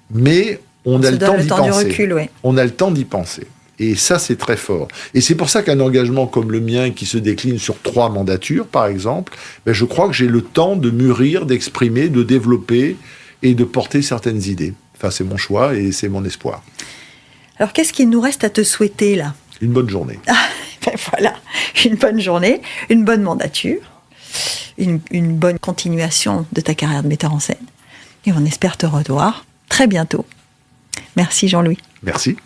mais on a le temps d'y penser. Recul, on a le temps d'y penser. Et ça, c'est très fort. Et c'est pour ça qu'un engagement comme le mien, qui se décline sur 3 mandatures, par exemple, je crois que j'ai le temps de mûrir, d'exprimer, de développer et de porter certaines idées. Enfin, c'est mon choix et c'est mon espoir. Alors, qu'est-ce qu'il nous reste à te souhaiter, là? Une bonne journée. Voilà, une bonne journée, une bonne mandature, une bonne continuation de ta carrière de metteur en scène. Et on espère te revoir très bientôt. Merci Jean-Louis. Merci.